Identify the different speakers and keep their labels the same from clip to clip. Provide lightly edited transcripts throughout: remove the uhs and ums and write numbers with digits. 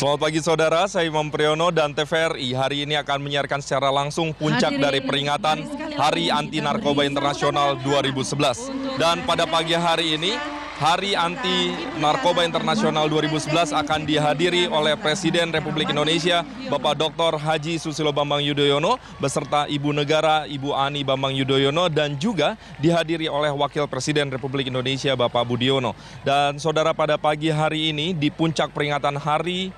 Speaker 1: Selamat pagi saudara, saya Imam Priyono dan TVRI hari ini akan menyiarkan secara langsung puncak dari peringatan Hari Anti Narkoba Internasional 2011. Dan pada pagi hari ini, Hari Anti Narkoba Internasional 2011 akan dihadiri oleh Presiden Republik Indonesia, Bapak Dr. Haji Susilo Bambang Yudhoyono, beserta Ibu Negara, Ibu Ani Bambang Yudhoyono, dan juga dihadiri oleh Wakil Presiden Republik Indonesia, Bapak Budiono. Dan saudara, pada pagi hari ini, di puncak peringatan Hari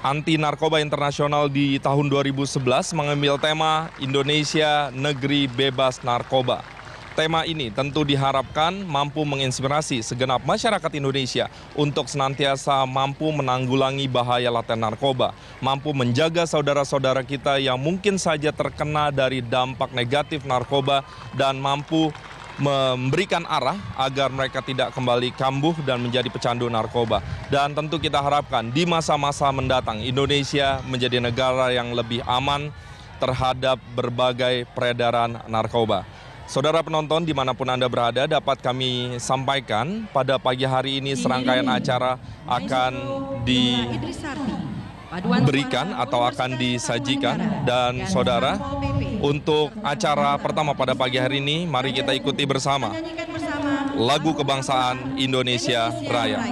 Speaker 1: Anti Narkoba Internasional di tahun 2011 mengambil tema Indonesia Negeri Bebas Narkoba. Tema ini tentu diharapkan mampu menginspirasi segenap masyarakat Indonesia untuk senantiasa mampu menanggulangi bahaya laten narkoba, mampu menjaga saudara-saudara kita yang mungkin saja terkena dari dampak negatif narkoba, dan mampu memberikan arah agar mereka tidak kembali kambuh dan menjadi pecandu narkoba. Dan tentu kita harapkan di masa-masa mendatang Indonesia menjadi negara yang lebih aman terhadap berbagai peredaran narkoba. Saudara penonton dimanapun Anda berada, dapat kami sampaikan pada pagi hari ini serangkaian acara akan diberikan atau akan disajikan. Dan saudara, untuk acara pertama pada pagi hari ini, mari kita ikuti bersama lagu kebangsaan Indonesia Raya.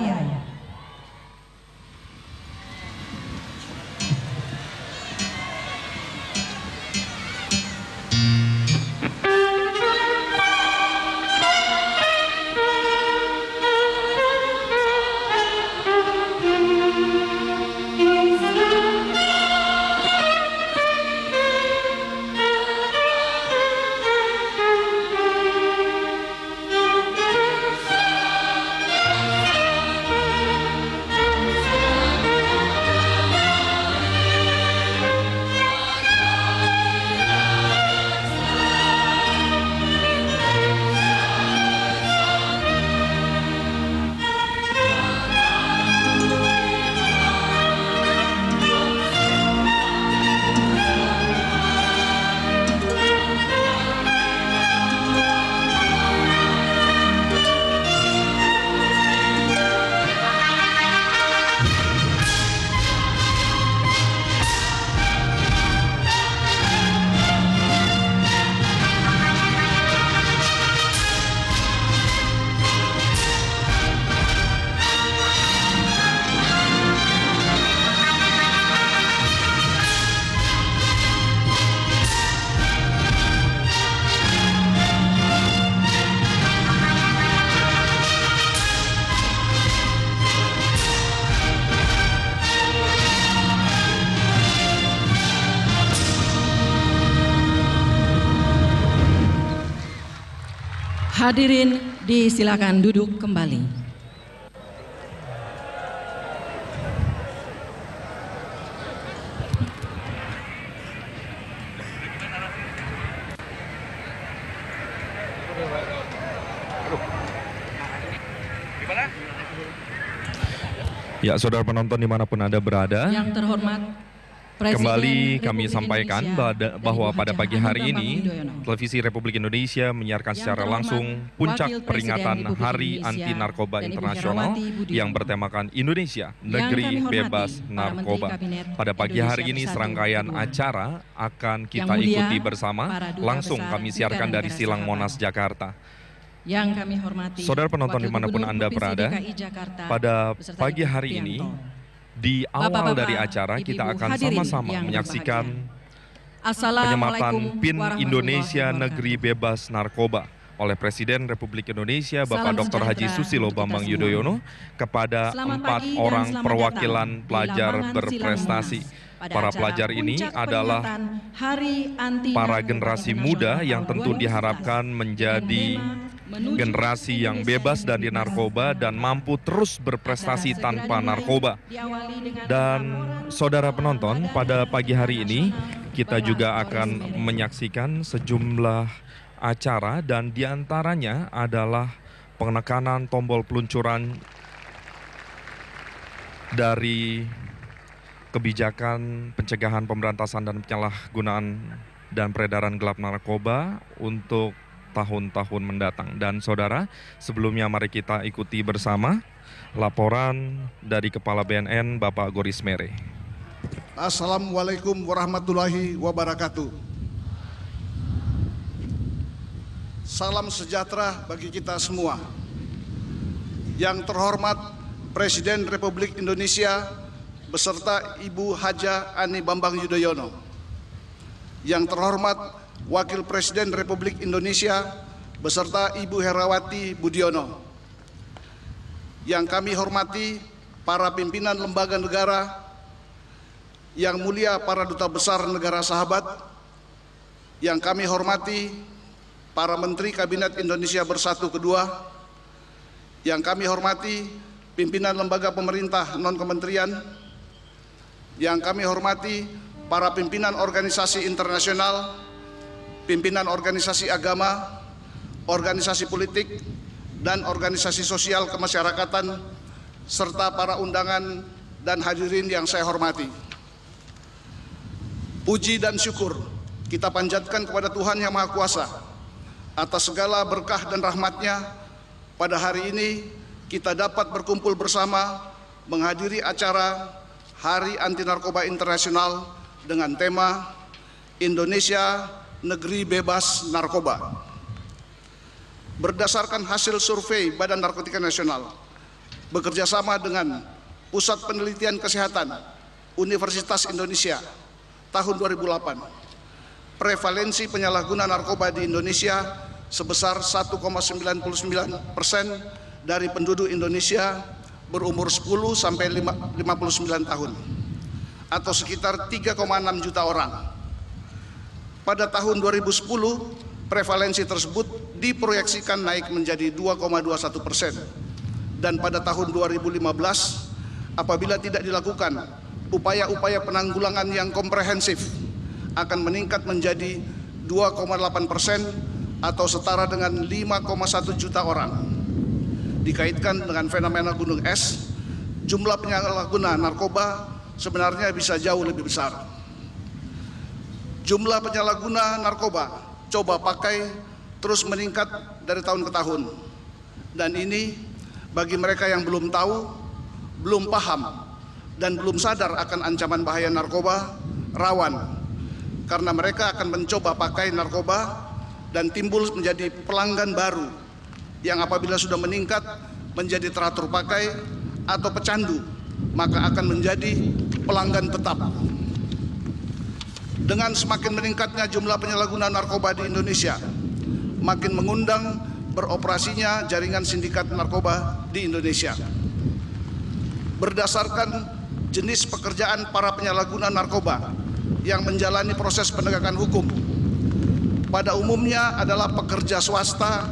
Speaker 2: Hadirin disilakan duduk kembali.
Speaker 1: Ya, saudara penonton dimanapun Anda berada,
Speaker 2: yang terhormat
Speaker 1: kembali kami sampaikan bahwa pada pagi hari ini Televisi Republik Indonesia menyiarkan secara langsung puncak peringatan Hari Anti Narkoba Internasional yang bertemakan Indonesia Negeri Bebas Narkoba. Pada pagi hari ini serangkaian acara akan kita ikuti bersama, langsung kami siarkan dari Silang Monas, Jakarta.
Speaker 2: Yang kami hormati
Speaker 1: saudara penonton dimanapun Anda berada, pada pagi hari ini di awal dari acara kita akan sama-sama menyaksikan penyematan PIN Indonesia Negeri Bebas Narkoba oleh Presiden Republik Indonesia Bapak Dr. Haji Susilo Bambang Yudhoyono kepada 4 orang perwakilan pelajar berprestasi. Para pelajar ini adalah para generasi muda yang tentu diharapkan menjadi generasi yang bebas dari narkoba dan mampu terus berprestasi tanpa narkoba. Dan saudara penonton, pada pagi hari ini kita juga akan menyaksikan sejumlah acara, dan diantaranya adalah penekanan tombol peluncuran dari kebijakan pencegahan, pemberantasan dan penyalahgunaan dan peredaran gelap narkoba untuk tahun-tahun mendatang. Dan saudara, sebelumnya mari kita ikuti bersama laporan dari Kepala BNN Bapak Goris Mere.
Speaker 3: Assalamualaikum warahmatullahi wabarakatuh. Salam sejahtera bagi kita semua. Yang terhormat Presiden Republik Indonesia beserta Ibu Haja Ani Bambang Yudhoyono. Yang terhormat Wakil Presiden Republik Indonesia beserta Ibu Herawati Budiono. Yang kami hormati para pimpinan lembaga negara, yang mulia para duta besar negara sahabat, yang kami hormati para Menteri Kabinet Indonesia Bersatu Kedua, yang kami hormati pimpinan lembaga pemerintah non-kementerian, yang kami hormati para pimpinan organisasi internasional, pimpinan organisasi agama, organisasi politik, dan organisasi sosial kemasyarakatan, serta para undangan dan hadirin yang saya hormati. Puji dan syukur kita panjatkan kepada Tuhan Yang Maha Kuasa atas segala berkah dan rahmat-Nya. Pada hari ini kita dapat berkumpul bersama menghadiri acara Hari Anti Narkoba Internasional dengan tema Indonesia Negeri Bebas Narkoba. Berdasarkan hasil survei Badan Narkotika Nasional, bekerjasama dengan Pusat Penelitian Kesehatan Universitas Indonesia tahun 2008, prevalensi penyalahguna narkoba di Indonesia sebesar 1,99% dari penduduk Indonesia berumur 10 sampai 59 tahun, atau sekitar 3,6 juta orang. Pada tahun 2010, prevalensi tersebut diproyeksikan naik menjadi 2,21%, dan pada tahun 2015 apabila tidak dilakukan upaya-upaya penanggulangan yang komprehensif akan meningkat menjadi 2,8% atau setara dengan 5,1 juta orang. Dikaitkan dengan fenomena gunung es, jumlah penyalahguna narkoba sebenarnya bisa jauh lebih besar. Jumlah penyalahguna narkoba coba pakai terus meningkat dari tahun ke tahun. Dan ini bagi mereka yang belum tahu, belum paham, dan belum sadar akan ancaman bahaya narkoba, rawan. Karena mereka akan mencoba pakai narkoba dan timbul menjadi pelanggan baru yang apabila sudah meningkat menjadi teratur pakai atau pecandu, maka akan menjadi pelanggan tetap. Dengan semakin meningkatnya jumlah penyalahguna narkoba di Indonesia, makin mengundang beroperasinya jaringan sindikat narkoba di Indonesia. Berdasarkan jenis pekerjaan para penyalahguna narkoba yang menjalani proses penegakan hukum, pada umumnya adalah pekerja swasta,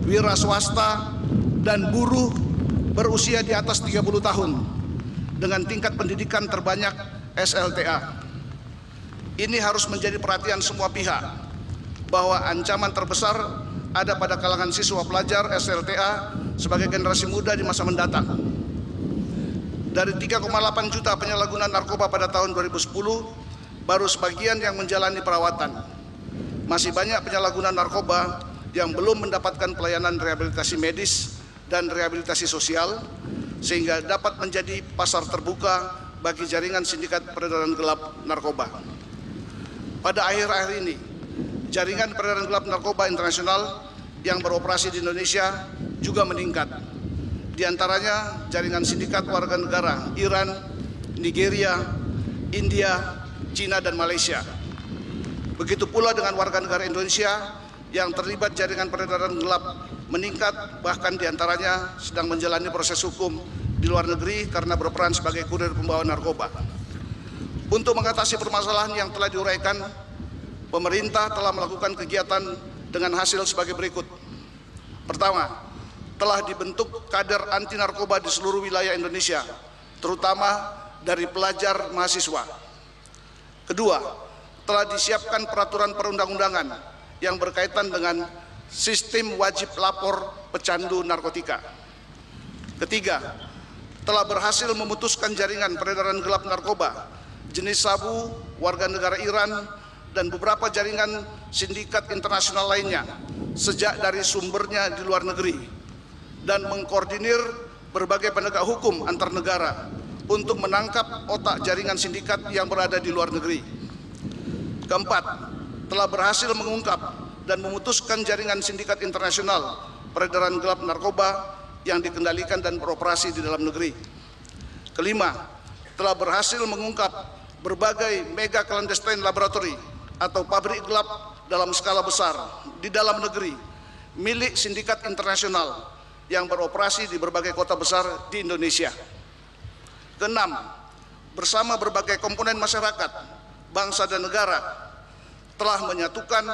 Speaker 3: wira swasta, dan buruh berusia di atas 30 tahun dengan tingkat pendidikan terbanyak SLTA. Ini harus menjadi perhatian semua pihak bahwa ancaman terbesar ada pada kalangan siswa pelajar SLTA sebagai generasi muda di masa mendatang. Dari 3,8 juta penyalahguna narkoba pada tahun 2010, baru sebagian yang menjalani perawatan. Masih banyak penyalahguna narkoba yang belum mendapatkan pelayanan rehabilitasi medis dan rehabilitasi sosial, sehingga dapat menjadi pasar terbuka bagi jaringan sindikat peredaran gelap narkoba. Pada akhir-akhir ini, jaringan peredaran gelap narkoba internasional yang beroperasi di Indonesia juga meningkat. Di antaranya jaringan sindikat warga negara Iran, Nigeria, India, Cina, dan Malaysia. Begitu pula dengan warga negara Indonesia yang terlibat jaringan peredaran gelap meningkat, bahkan di antaranya sedang menjalani proses hukum di luar negeri karena berperan sebagai kurir pembawa narkoba. Untuk mengatasi permasalahan yang telah diuraikan, pemerintah telah melakukan kegiatan dengan hasil sebagai berikut. Pertama, telah dibentuk kader anti narkoba di seluruh wilayah Indonesia, terutama dari pelajar mahasiswa. Kedua, telah disiapkan peraturan perundang-undangan yang berkaitan dengan sistem wajib lapor pecandu narkotika. Ketiga, telah berhasil memutuskan jaringan peredaran gelap narkoba jenis sabu, warga negara Iran, dan beberapa jaringan sindikat internasional lainnya sejak dari sumbernya di luar negeri dan mengkoordinir berbagai penegak hukum antar negara untuk menangkap otak jaringan sindikat yang berada di luar negeri. Keempat, telah berhasil mengungkap dan memutuskan jaringan sindikat internasional peredaran gelap narkoba yang dikendalikan dan beroperasi di dalam negeri. Kelima, telah berhasil mengungkap berbagai mega clandestine laboratory atau pabrik gelap dalam skala besar di dalam negeri milik sindikat internasional yang beroperasi di berbagai kota besar di Indonesia. Keenam, bersama berbagai komponen masyarakat, bangsa dan negara telah menyatukan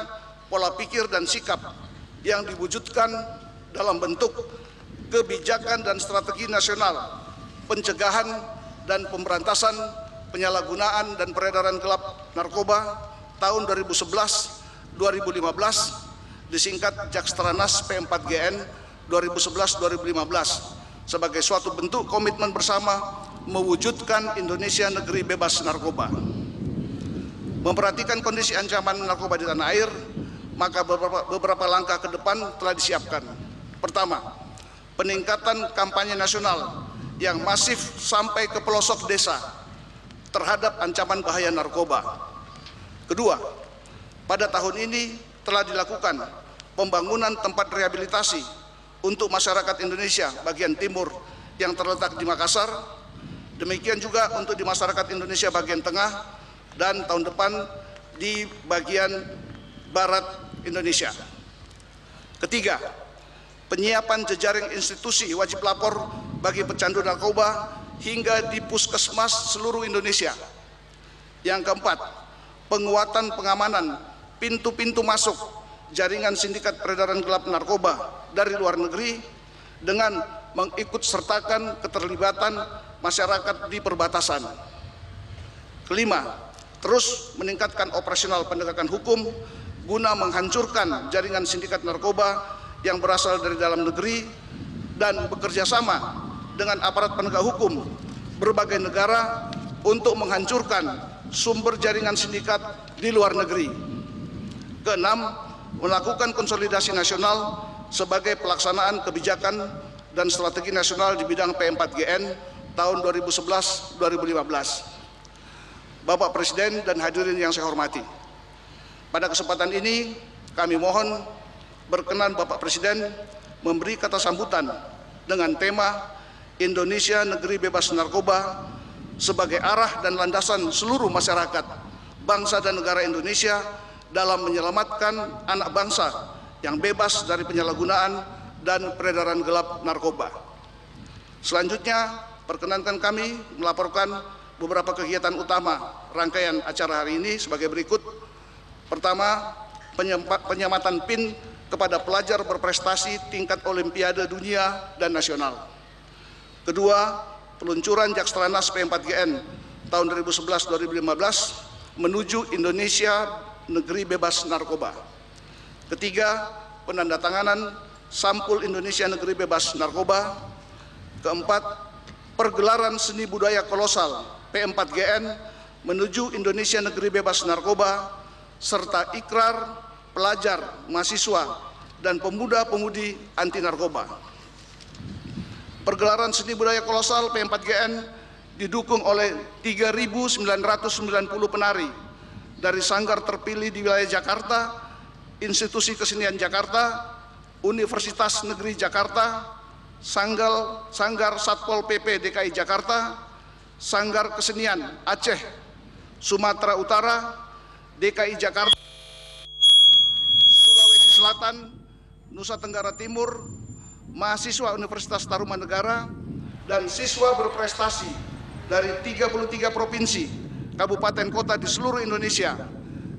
Speaker 3: pola pikir dan sikap yang diwujudkan dalam bentuk kebijakan dan strategi nasional pencegahan dan pemberantasan penyalahgunaan dan peredaran gelap narkoba tahun 2011-2015 disingkat Jakstranas P4GN 2011-2015 sebagai suatu bentuk komitmen bersama mewujudkan Indonesia negeri bebas narkoba. Memperhatikan kondisi ancaman narkoba di tanah air, maka beberapa langkah ke depan telah disiapkan. Pertama, peningkatan kampanye nasional yang masif sampai ke pelosok desa terhadap ancaman bahaya narkoba. Kedua, pada tahun ini telah dilakukan pembangunan tempat rehabilitasi untuk masyarakat Indonesia bagian timur yang terletak di Makassar, demikian juga untuk di masyarakat Indonesia bagian tengah, dan tahun depan di bagian barat Indonesia. Ketiga, penyiapan jejaring institusi wajib lapor bagi pecandu narkoba hingga di puskesmas seluruh Indonesia. Yang keempat, penguatan pengamanan pintu-pintu masuk jaringan sindikat peredaran gelap narkoba dari luar negeri dengan mengikutsertakan keterlibatan masyarakat di perbatasan. Kelima, terus meningkatkan operasional penegakan hukum guna menghancurkan jaringan sindikat narkoba yang berasal dari dalam negeri dan bekerja sama dengan aparat penegak hukum berbagai negara untuk menghancurkan sumber jaringan sindikat di luar negeri. Keenam, melakukan konsolidasi nasional sebagai pelaksanaan kebijakan dan strategi nasional di bidang P4GN tahun 2011-2015. Bapak Presiden dan hadirin yang saya hormati, pada kesempatan ini kami mohon berkenan Bapak Presiden memberi kata sambutan dengan tema Indonesia Negeri Bebas Narkoba sebagai arah dan landasan seluruh masyarakat, bangsa dan negara Indonesia dalam menyelamatkan anak bangsa yang bebas dari penyalahgunaan dan peredaran gelap narkoba. Selanjutnya, perkenankan kami melaporkan beberapa kegiatan utama rangkaian acara hari ini sebagai berikut. Pertama, penyematan PIN kepada pelajar berprestasi tingkat olimpiade dunia dan nasional. Kedua, peluncuran Jakstranas P4GN tahun 2011-2015 menuju Indonesia Negeri Bebas Narkoba. Ketiga, penandatanganan sampul Indonesia Negeri Bebas Narkoba. Keempat, pergelaran seni budaya kolosal P4GN menuju Indonesia Negeri Bebas Narkoba serta ikrar pelajar, mahasiswa, dan pemuda-pemudi anti narkoba. Pergelaran seni budaya kolosal P4GN didukung oleh 3.990 penari dari sanggar terpilih di wilayah Jakarta, Institusi Kesenian Jakarta, Universitas Negeri Jakarta, Sanggar Satpol PP DKI Jakarta, Sanggar Kesenian Aceh, Sumatera Utara, DKI Jakarta, Sulawesi Selatan, Nusa Tenggara Timur, mahasiswa Universitas Tarumanegara, dan siswa berprestasi dari 33 provinsi, kabupaten kota di seluruh Indonesia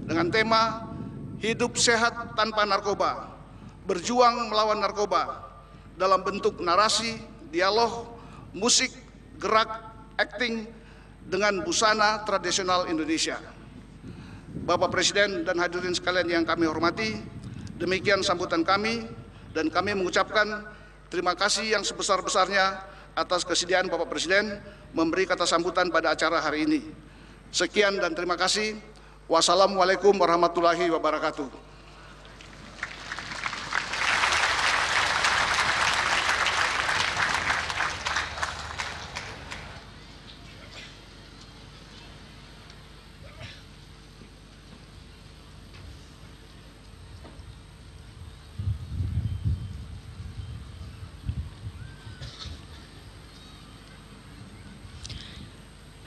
Speaker 3: dengan tema Hidup Sehat Tanpa Narkoba, Berjuang Melawan Narkoba dalam bentuk narasi, dialog, musik, gerak, akting dengan busana tradisional Indonesia. Bapak Presiden dan hadirin sekalian yang kami hormati, demikian sambutan kami dan kami mengucapkan terima kasih yang sebesar-besarnya atas kesediaan Bapak Presiden memberi kata sambutan pada acara hari ini. Sekian dan terima kasih. Wassalamualaikum warahmatullahi wabarakatuh.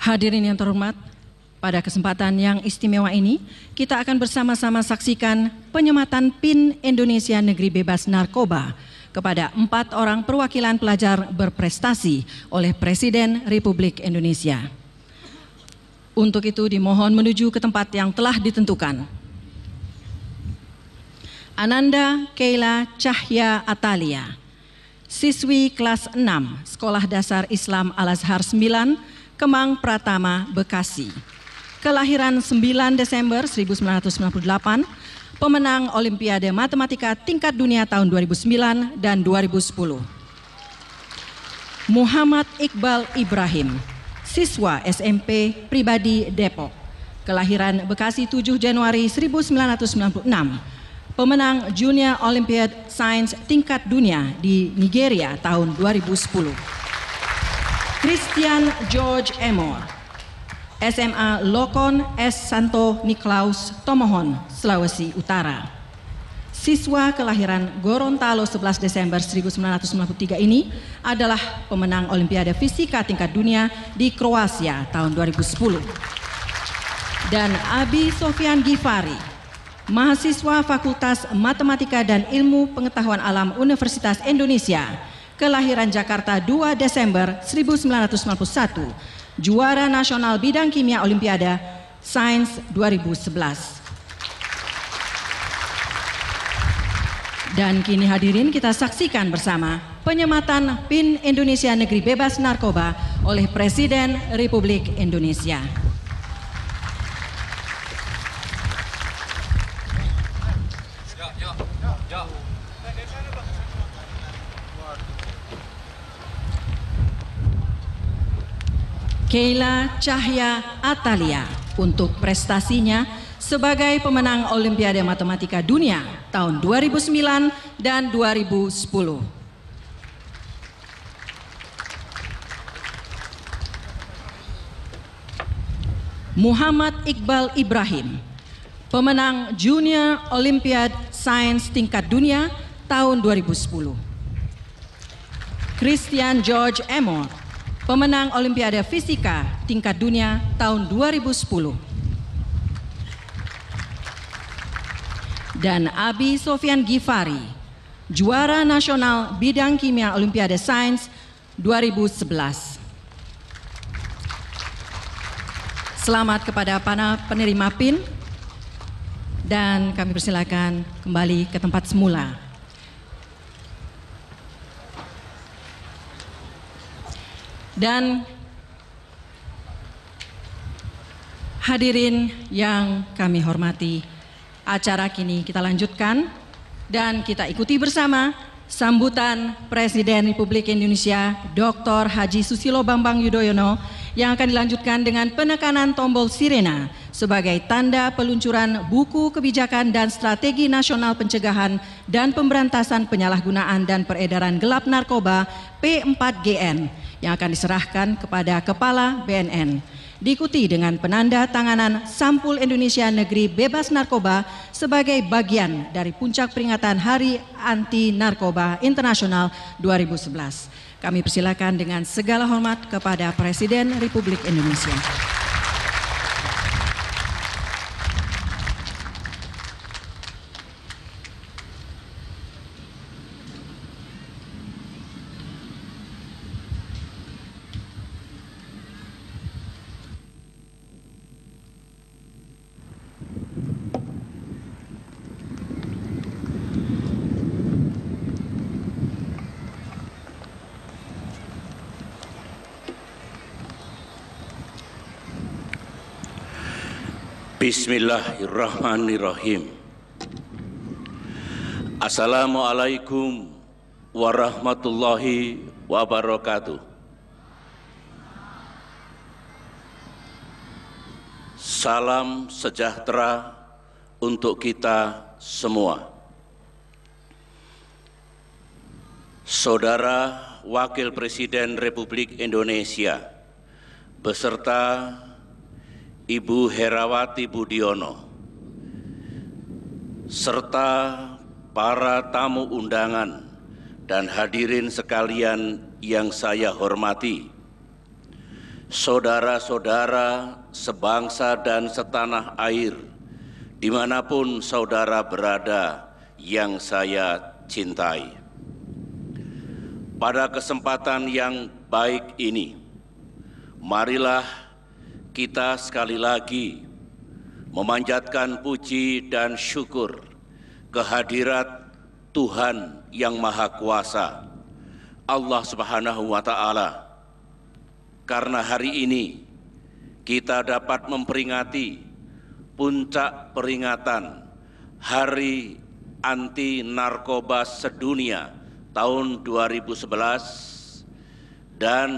Speaker 2: Hadirin yang terhormat, pada kesempatan yang istimewa ini, kita akan bersama-sama saksikan penyematan PIN Indonesia Negeri Bebas Narkoba kepada 4 orang perwakilan pelajar berprestasi oleh Presiden Republik Indonesia. Untuk itu dimohon menuju ke tempat yang telah ditentukan. Ananda Keila Cahya Atalia, siswi kelas 6 Sekolah Dasar Islam Al-Azhar 9, Kemang Pratama, Bekasi. Kelahiran 9 Desember 1998, pemenang Olimpiade Matematika tingkat dunia tahun 2009 dan 2010. Muhammad Iqbal Ibrahim, siswa SMP Pribadi Depok. Kelahiran Bekasi 7 Januari 1996, pemenang Junior Olympiad Science tingkat dunia di Nigeria tahun 2010. Christian George Emor, SMA Lokon S. Santo Niklaus, Tomohon, Sulawesi Utara. Siswa kelahiran Gorontalo 11 Desember 1993 ini adalah pemenang Olimpiade Fisika tingkat dunia di Kroasia tahun 2010. Dan Abi Sofyan Gifari, mahasiswa Fakultas Matematika dan Ilmu Pengetahuan Alam Universitas Indonesia, kelahiran Jakarta 2 Desember 1991, juara nasional bidang kimia Olimpiade Sains 2011. Dan kini hadirin kita saksikan bersama penyematan PIN Indonesia Negeri Bebas Narkoba oleh Presiden Republik Indonesia. Keila Cahya Atalia untuk prestasinya sebagai pemenang Olimpiade Matematika Dunia tahun 2009 dan 2010. Muhammad Iqbal Ibrahim, pemenang Junior Olympiad Science tingkat dunia tahun 2010. Christian George Emor, pemenang Olimpiade Fisika tingkat dunia tahun 2010. Dan Abi Sofyan Gifari, juara nasional bidang kimia Olimpiade Sains 2011. Selamat kepada para penerima PIN dan kami persilakan kembali ke tempat semula. Dan hadirin yang kami hormati, acara kini kita lanjutkan dan kita ikuti bersama sambutan Presiden Republik Indonesia Dr. Haji Susilo Bambang Yudhoyono yang akan dilanjutkan dengan penekanan tombol sirena sebagai tanda peluncuran buku kebijakan dan strategi nasional pencegahan dan pemberantasan penyalahgunaan dan peredaran gelap narkoba P4GN yang akan diserahkan kepada Kepala BNN. Diikuti dengan penanda tanganan sampul Indonesia Negeri Bebas Narkoba sebagai bagian dari puncak peringatan Hari Anti Narkoba Internasional 2011. Kami persilakan dengan segala hormat kepada Presiden Republik Indonesia.
Speaker 4: Bismillahirrahmanirrahim. Assalamualaikum warahmatullahi wabarakatuh. Salam sejahtera untuk kita semua. Saudara Wakil Presiden Republik Indonesia beserta Ibu Herawati Budiono, serta para tamu undangan dan hadirin sekalian yang saya hormati, saudara-saudara sebangsa dan setanah air, dimanapun saudara berada yang saya cintai. Pada kesempatan yang baik ini, marilah kita sekali lagi memanjatkan puji dan syukur kehadirat Tuhan yang Maha Kuasa, Allah Subhanahu wa Ta'ala. Karena hari ini kita dapat memperingati puncak peringatan Hari Anti Narkoba Sedunia tahun 2011, dan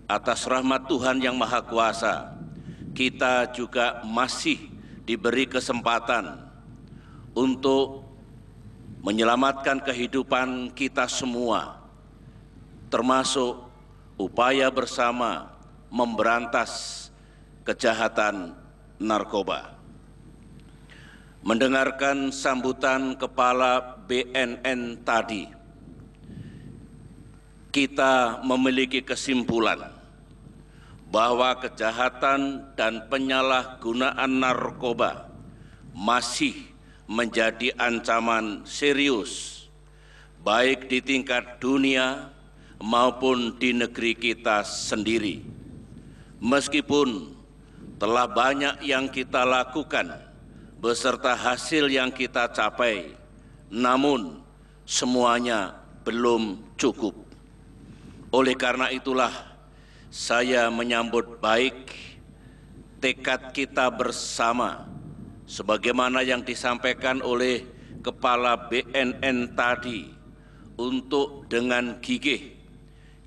Speaker 4: atas rahmat Tuhan yang Maha Kuasa, kita juga masih diberi kesempatan untuk menyelamatkan kehidupan kita semua, termasuk upaya bersama memberantas kejahatan narkoba. Mendengarkan sambutan Kepala BNN tadi, kita memiliki kesimpulan bahwa kejahatan dan penyalahgunaan narkoba masih menjadi ancaman serius, baik di tingkat dunia maupun di negeri kita sendiri. Meskipun telah banyak yang kita lakukan beserta hasil yang kita capai, namun semuanya belum cukup. Oleh karena itulah saya menyambut baik tekad kita bersama sebagaimana yang disampaikan oleh Kepala BNN tadi, untuk dengan gigih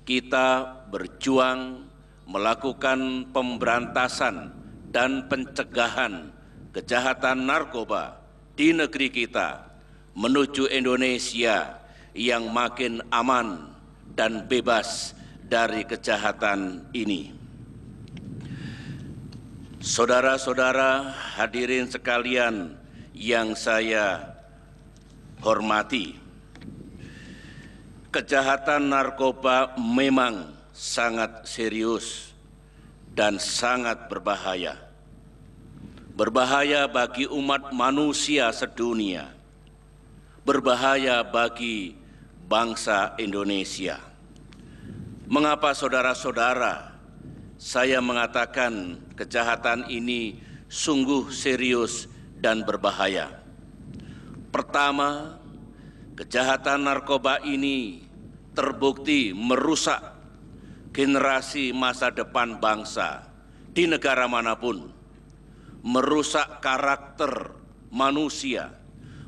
Speaker 4: kita berjuang melakukan pemberantasan dan pencegahan kejahatan narkoba di negeri kita menuju Indonesia yang makin aman dan bebas dari kejahatan ini. Saudara-saudara hadirin sekalian yang saya hormati, kejahatan narkoba memang sangat serius dan sangat berbahaya. Berbahaya bagi umat manusia sedunia, berbahaya bagi bangsa Indonesia. Mengapa saudara-saudara saya mengatakan kejahatan ini sungguh serius dan berbahaya? Pertama, kejahatan narkoba ini terbukti merusak generasi masa depan bangsa di negara manapun, merusak karakter manusia,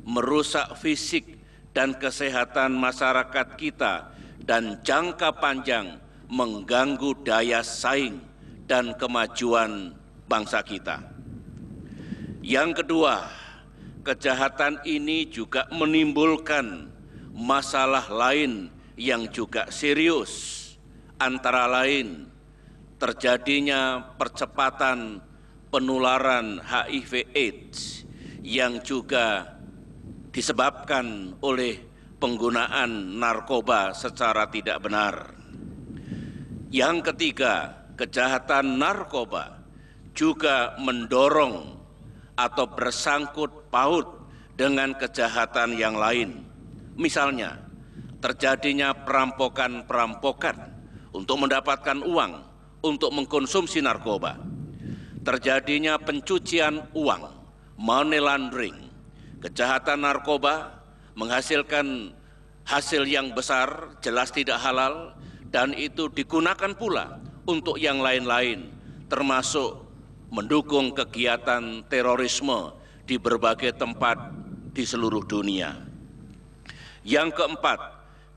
Speaker 4: merusak fisik dan kesehatan masyarakat kita, dan jangka panjang mengganggu daya saing dan kemajuan bangsa kita. Yang kedua, kejahatan ini juga menimbulkan masalah lain yang juga serius, antara lain terjadinya percepatan penularan HIV/AIDS yang juga disebabkan oleh penggunaan narkoba secara tidak benar. Yang ketiga, kejahatan narkoba juga mendorong atau bersangkut paut dengan kejahatan yang lain. Misalnya, terjadinya perampokan-perampokan untuk mendapatkan uang untuk mengkonsumsi narkoba. Terjadinya pencucian uang, money laundering. Kejahatan narkoba menghasilkan hasil yang besar, jelas tidak halal, dan itu digunakan pula untuk yang lain-lain, termasuk mendukung kegiatan terorisme di berbagai tempat di seluruh dunia. Yang keempat,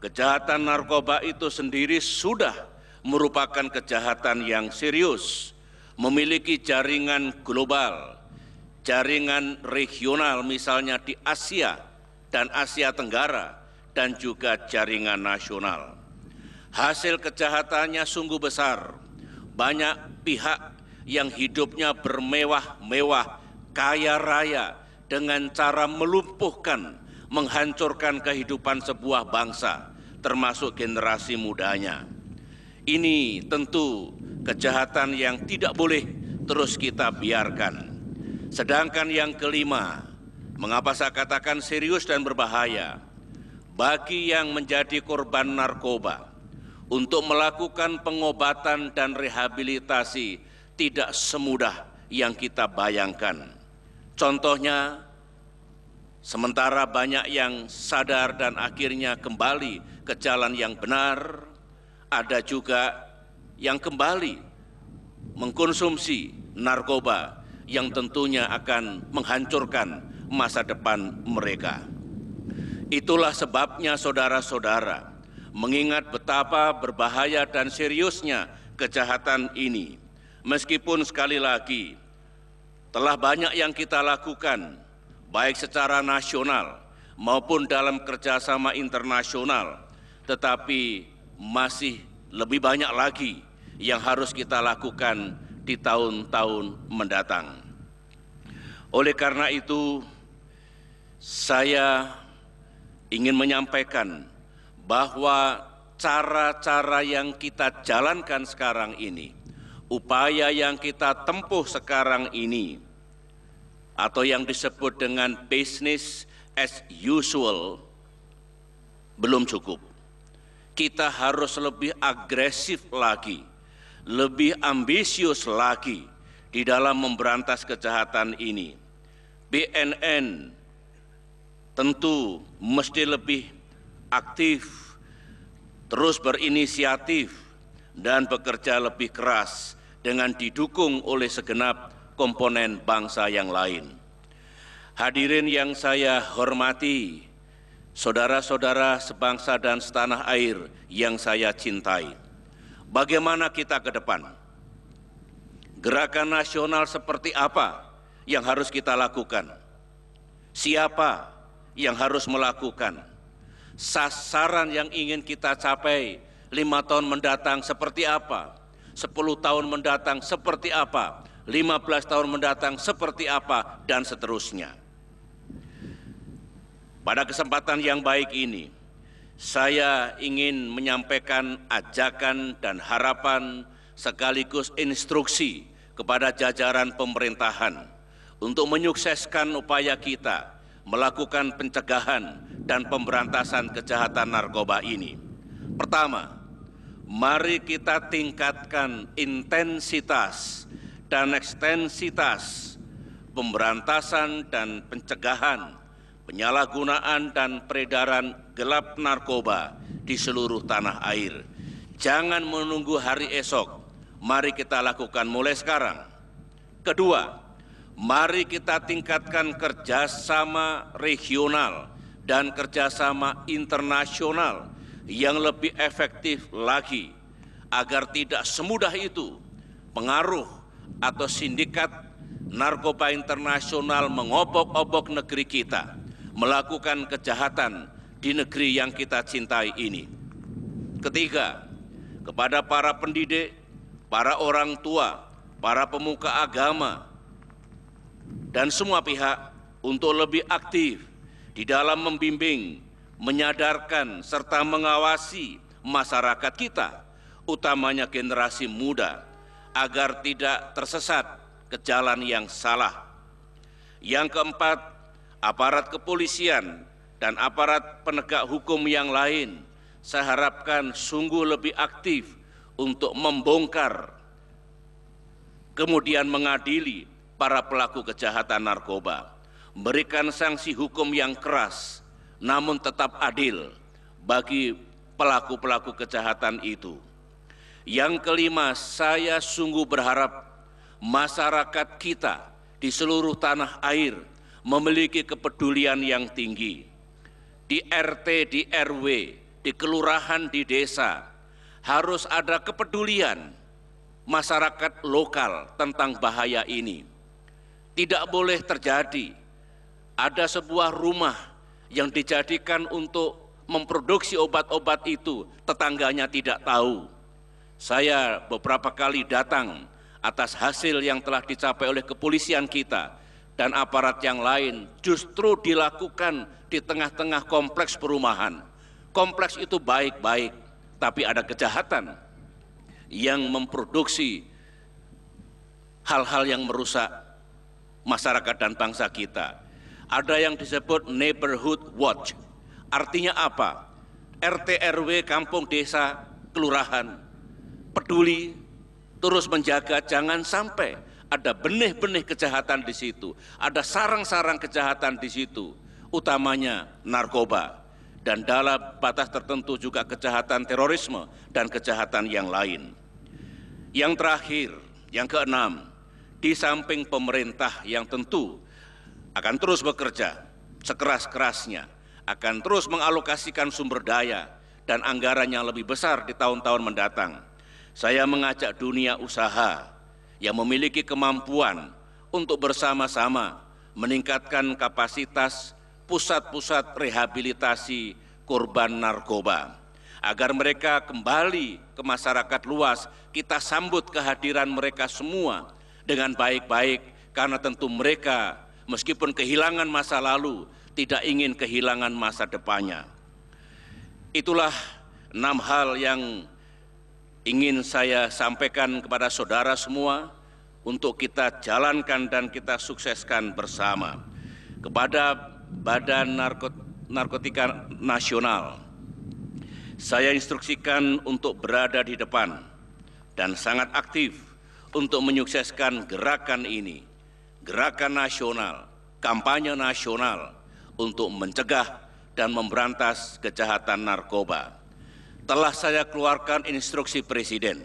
Speaker 4: kejahatan narkoba itu sendiri sudah merupakan kejahatan yang serius, memiliki jaringan global, jaringan regional misalnya di Asia dan Asia Tenggara, dan juga jaringan nasional. Hasil kejahatannya sungguh besar. Banyak pihak yang hidupnya bermewah-mewah, kaya raya, dengan cara melumpuhkan, menghancurkan kehidupan sebuah bangsa, termasuk generasi mudanya. Ini tentu kejahatan yang tidak boleh terus kita biarkan. Sedangkan yang kelima, mengapa saya katakan serius dan berbahaya? Bagi yang menjadi korban narkoba, untuk melakukan pengobatan dan rehabilitasi tidak semudah yang kita bayangkan. Contohnya, sementara banyak yang sadar dan akhirnya kembali ke jalan yang benar, ada juga yang kembali mengkonsumsi narkoba yang tentunya akan menghancurkan masa depan mereka. Itulah sebabnya saudara-saudara, mengingat betapa berbahaya dan seriusnya kejahatan ini, meskipun sekali lagi telah banyak yang kita lakukan, baik secara nasional maupun dalam kerjasama internasional, tetapi masih lebih banyak lagi yang harus kita lakukan di tahun-tahun mendatang. Oleh karena itu, saya ingin menyampaikan bahwa cara-cara yang kita jalankan sekarang ini, upaya yang kita tempuh sekarang ini, atau yang disebut dengan business as usual, belum cukup. Kita harus lebih agresif lagi, lebih ambisius lagi di dalam memberantas kejahatan ini. BNN tentu mesti lebih aktif, terus berinisiatif, dan bekerja lebih keras dengan didukung oleh segenap komponen bangsa yang lain. Hadirin yang saya hormati, saudara-saudara sebangsa dan setanah air yang saya cintai, bagaimana kita ke depan? Gerakan nasional seperti apa yang harus kita lakukan? Siapa yang harus melakukan? Sasaran yang ingin kita capai 5 tahun mendatang seperti apa? 10 tahun mendatang seperti apa? 15 tahun mendatang seperti apa? Dan seterusnya. Pada kesempatan yang baik ini, saya ingin menyampaikan ajakan dan harapan sekaligus instruksi kepada jajaran pemerintahan untuk menyukseskan upaya kita melakukan pencegahan dan pemberantasan kejahatan narkoba ini. Pertama, mari kita tingkatkan intensitas dan ekstensitas pemberantasan dan pencegahan penyalahgunaan dan peredaran gelap narkoba di seluruh tanah air. Jangan menunggu hari esok, mari kita lakukan mulai sekarang. Kedua, mari kita tingkatkan kerjasama regional dan kerjasama internasional yang lebih efektif lagi, agar tidak semudah itu pengaruh atau sindikat narkoba internasional mengobok-obok negeri kita, melakukan kejahatan di negeri yang kita cintai ini. Ketiga, kepada para pendidik, para orang tua, para pemuka agama, dan semua pihak untuk lebih aktif di dalam membimbing, menyadarkan, serta mengawasi masyarakat kita, utamanya generasi muda, agar tidak tersesat ke jalan yang salah. Yang keempat, aparat kepolisian dan aparat penegak hukum yang lain, saya harapkan sungguh lebih aktif untuk membongkar, kemudian mengadili para pelaku kejahatan narkoba, memberikan sanksi hukum yang keras, namun tetap adil bagi pelaku-pelaku kejahatan itu. Yang kelima, saya sungguh berharap masyarakat kita di seluruh tanah air memiliki kepedulian yang tinggi. Di RT, di RW, di kelurahan, di desa, harus ada kepedulian masyarakat lokal tentang bahaya ini. Tidak boleh terjadi ada sebuah rumah yang dijadikan untuk memproduksi obat-obat itu, tetangganya tidak tahu. Saya beberapa kali datang atas hasil yang telah dicapai oleh kepolisian kita dan aparat yang lain, justru dilakukan di tengah-tengah kompleks perumahan. Kompleks itu baik-baik, tapi ada kejahatan. yang memproduksi hal-hal yang merusak masyarakat dan bangsa kita. Ada yang disebut neighborhood watch. Artinya apa? RT, RW, kampung, desa, kelurahan peduli terus menjaga jangan sampai ada benih-benih kejahatan di situ, ada sarang-sarang kejahatan di situ, utamanya narkoba, dan dalam batas tertentu juga kejahatan terorisme dan kejahatan yang lain. Yang terakhir, yang keenam, di samping pemerintah yang tentu akan terus bekerja sekeras-kerasnya, akan terus mengalokasikan sumber daya dan anggaran yang lebih besar di tahun-tahun mendatang, saya mengajak dunia usaha yang memiliki kemampuan untuk bersama-sama meningkatkan kapasitas pusat-pusat rehabilitasi korban narkoba, agar mereka kembali ke masyarakat luas. Kita sambut kehadiran mereka semua dengan baik-baik, karena tentu mereka meskipun kehilangan masa lalu, tidak ingin kehilangan masa depannya. Itulah 6 hal yang ingin saya sampaikan kepada saudara semua untuk kita jalankan dan kita sukseskan bersama. Kepada Badan Narkotika Nasional, saya instruksikan untuk berada di depan dan sangat aktif untuk menyukseskan gerakan ini, gerakan nasional, kampanye nasional untuk mencegah dan memberantas kejahatan narkoba. Telah saya keluarkan instruksi Presiden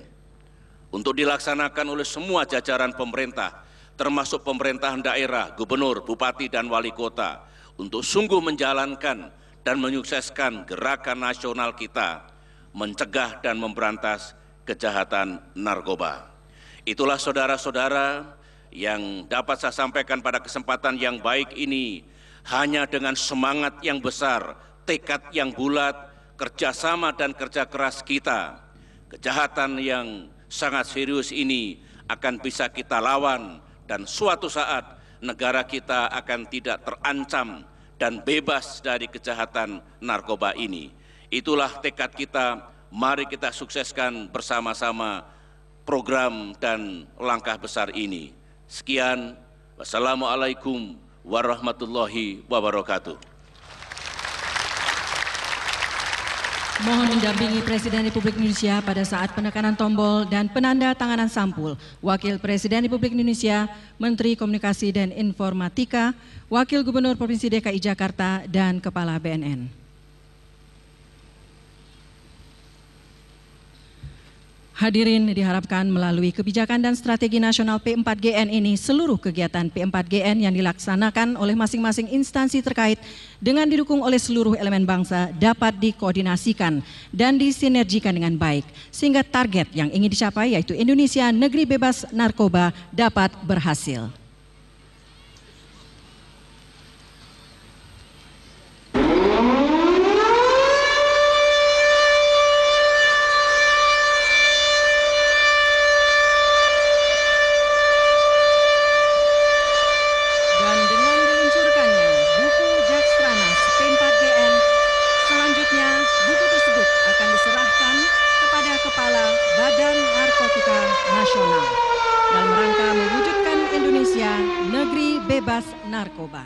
Speaker 4: untuk dilaksanakan oleh semua jajaran pemerintah, termasuk pemerintahan daerah, gubernur, bupati, dan wali kota, untuk sungguh menjalankan dan menyukseskan gerakan nasional kita mencegah dan memberantas kejahatan narkoba. Itulah saudara-saudara yang dapat saya sampaikan pada kesempatan yang baik ini. Hanya dengan semangat yang besar, tekad yang bulat, kerjasama dan kerja keras kita, kejahatan yang sangat serius ini akan bisa kita lawan, dan suatu saat negara kita akan tidak terancam dan bebas dari kejahatan narkoba ini. Itulah tekad kita, mari kita sukseskan bersama-sama program dan langkah besar ini. Sekian, wassalamualaikum warahmatullahi wabarakatuh.
Speaker 2: Mohon mendampingi Presiden Republik Indonesia pada saat penekanan tombol dan penanda tanganan sampul Wakil Presiden Republik Indonesia, Menteri Komunikasi dan Informatika, Wakil Gubernur Provinsi DKI Jakarta, dan Kepala BNN. Hadirin diharapkan melalui kebijakan dan strategi nasional P4GN ini, seluruh kegiatan P4GN yang dilaksanakan oleh masing-masing instansi terkait dengan didukung oleh seluruh elemen bangsa dapat dikoordinasikan dan disinergikan dengan baik, sehingga target yang ingin dicapai yaitu Indonesia negeri bebas narkoba dapat berhasil. Narkoba.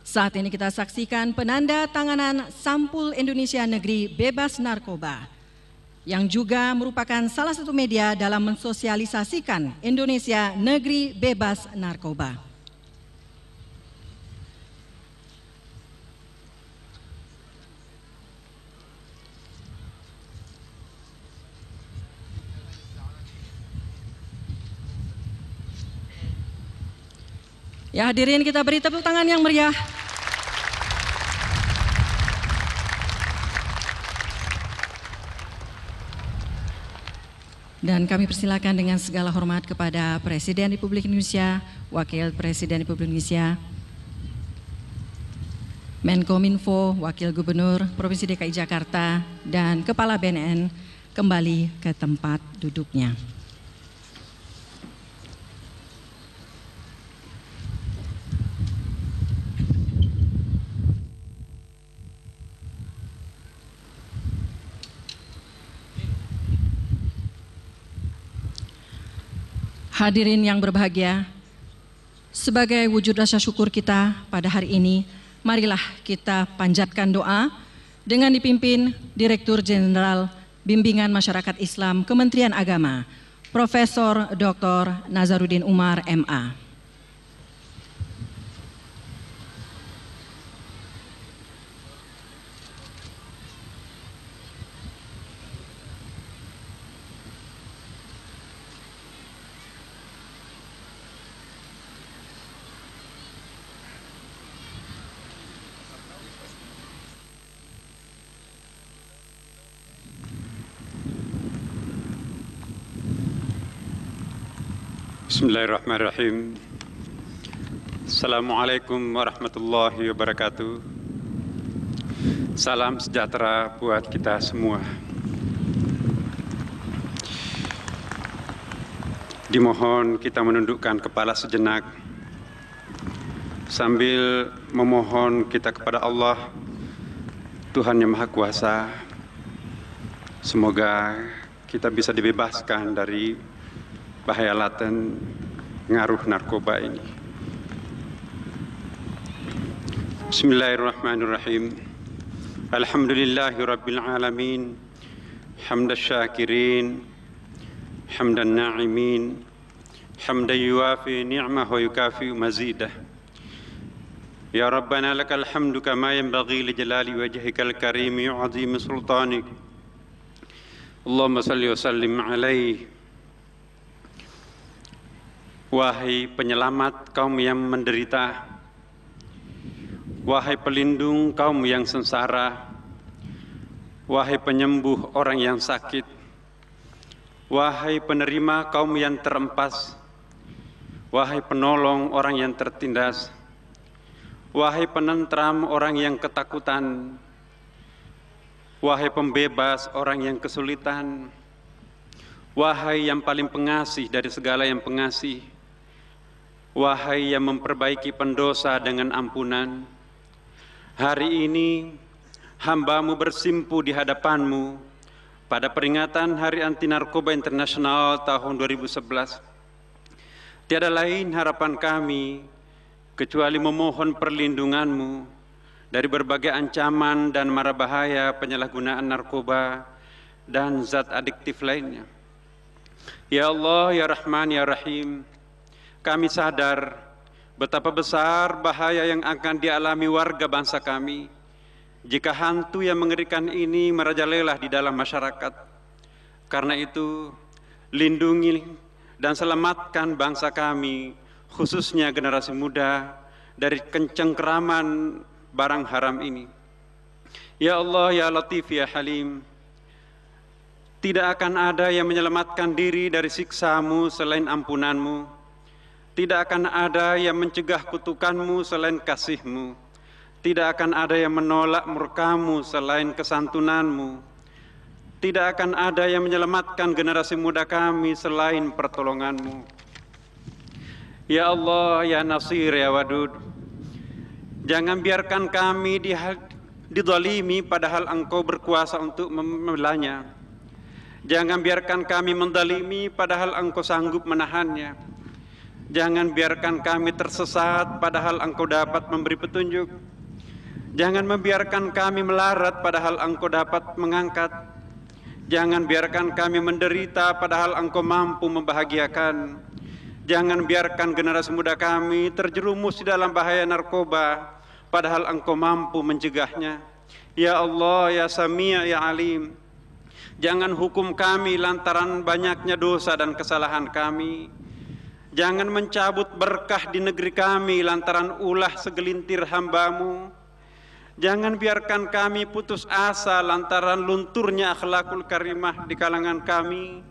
Speaker 2: Saat ini kita saksikan penanda tanganan sampul Indonesia Negeri Bebas Narkoba, yang juga merupakan salah satu media dalam mensosialisasikan Indonesia Negeri Bebas Narkoba. Ya, hadirin, kita beri tepuk tangan yang meriah. Dan kami persilakan dengan segala hormat kepada Presiden Republik Indonesia, Wakil Presiden Republik Indonesia, Menkominfo, Wakil Gubernur Provinsi DKI Jakarta, dan Kepala BNN kembali ke tempat duduknya. Hadirin yang berbahagia, sebagai wujud rasa syukur kita pada hari ini, marilah kita panjatkan doa dengan dipimpin Direktur Jenderal Bimbingan Masyarakat Islam Kementerian Agama, Profesor Dr. Nazarudin Umar, MA.
Speaker 5: Bismillahirrahmanirrahim. Assalamualaikum warahmatullahi wabarakatuh. Salam sejahtera buat kita semua. Dimohon kita menundukkan kepala sejenak sambil memohon kita kepada Allah, Tuhan yang Maha Kuasa. Semoga kita bisa dibebaskan dari bahaya laten ngaruh narkoba ini. Bismillahirrahmanirrahim. Alhamdulillahi rabbil alamin. Hamdan syakirin, hamdan na'imin, hamdan yuwafi ni'mah wa yukafi mazidah. Ya Rabbana lakal hamdu kama yanbaghi li jalali wajhikal karim wa 'azimi sultanik. Allahumma salli wa sallim alaihi. Wahai penyelamat kaum yang menderita, wahai pelindung kaum yang sengsara, wahai penyembuh orang yang sakit, wahai penerima kaum yang terempas, wahai penolong orang yang tertindas, wahai penentram orang yang ketakutan, wahai pembebas orang yang kesulitan, wahai yang paling pengasih dari segala yang pengasih, wahai yang memperbaiki pendosa dengan ampunan, hari ini hamba-Mu bersimpu di hadapan-Mu pada peringatan Hari Anti Narkoba Internasional tahun 2011. Tiada lain harapan kami kecuali memohon perlindungan-Mu dari berbagai ancaman dan mara bahaya penyalahgunaan narkoba dan zat adiktif lainnya. Ya Allah, Ya Rahman, Ya Rahim, kami sadar betapa besar bahaya yang akan dialami warga bangsa kami jika hantu yang mengerikan ini merajalela di dalam masyarakat. Karena itu, lindungi dan selamatkan bangsa kami, khususnya generasi muda, dari kencengkeraman barang haram ini. Ya Allah, Ya Latif, Ya Halim, tidak akan ada yang menyelamatkan diri dari siksa-Mu selain ampunan-Mu. Tidak akan ada yang mencegah kutukan-Mu selain kasih-Mu. Tidak akan ada yang menolak murka-Mu selain kesantunan-Mu. Tidak akan ada yang menyelamatkan generasi muda kami selain pertolongan-Mu. Ya Allah, Ya Nasir, Ya Wadud, jangan biarkan kami dizalimi padahal Engkau berkuasa untuk membelanya. Jangan biarkan kami mendalimi padahal Engkau sanggup menahannya. Jangan biarkan kami tersesat padahal Engkau dapat memberi petunjuk. Jangan membiarkan kami melarat padahal Engkau dapat mengangkat. Jangan biarkan kami menderita padahal Engkau mampu membahagiakan. Jangan biarkan generasi muda kami terjerumus di dalam bahaya narkoba padahal Engkau mampu mencegahnya. Ya Allah, Ya Sami', Ya Alim, jangan hukum kami lantaran banyaknya dosa dan kesalahan kami. Jangan mencabut berkah di negeri kami lantaran ulah segelintir hamba-Mu. Jangan biarkan kami putus asa lantaran lunturnya akhlakul karimah di kalangan kami.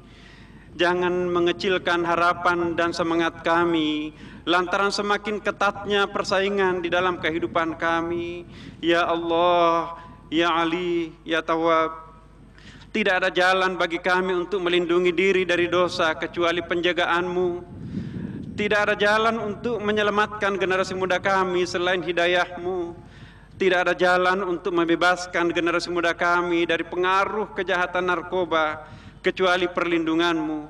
Speaker 5: Jangan mengecilkan harapan dan semangat kami lantaran semakin ketatnya persaingan di dalam kehidupan kami. Ya Allah, Ya Ali, Ya Tawwab, tidak ada jalan bagi kami untuk melindungi diri dari dosa kecuali penjagaan-Mu. Tidak ada jalan untuk menyelamatkan generasi muda kami selain hidayah-Mu. Tidak ada jalan untuk membebaskan generasi muda kami dari pengaruh kejahatan narkoba kecuali perlindungan-Mu.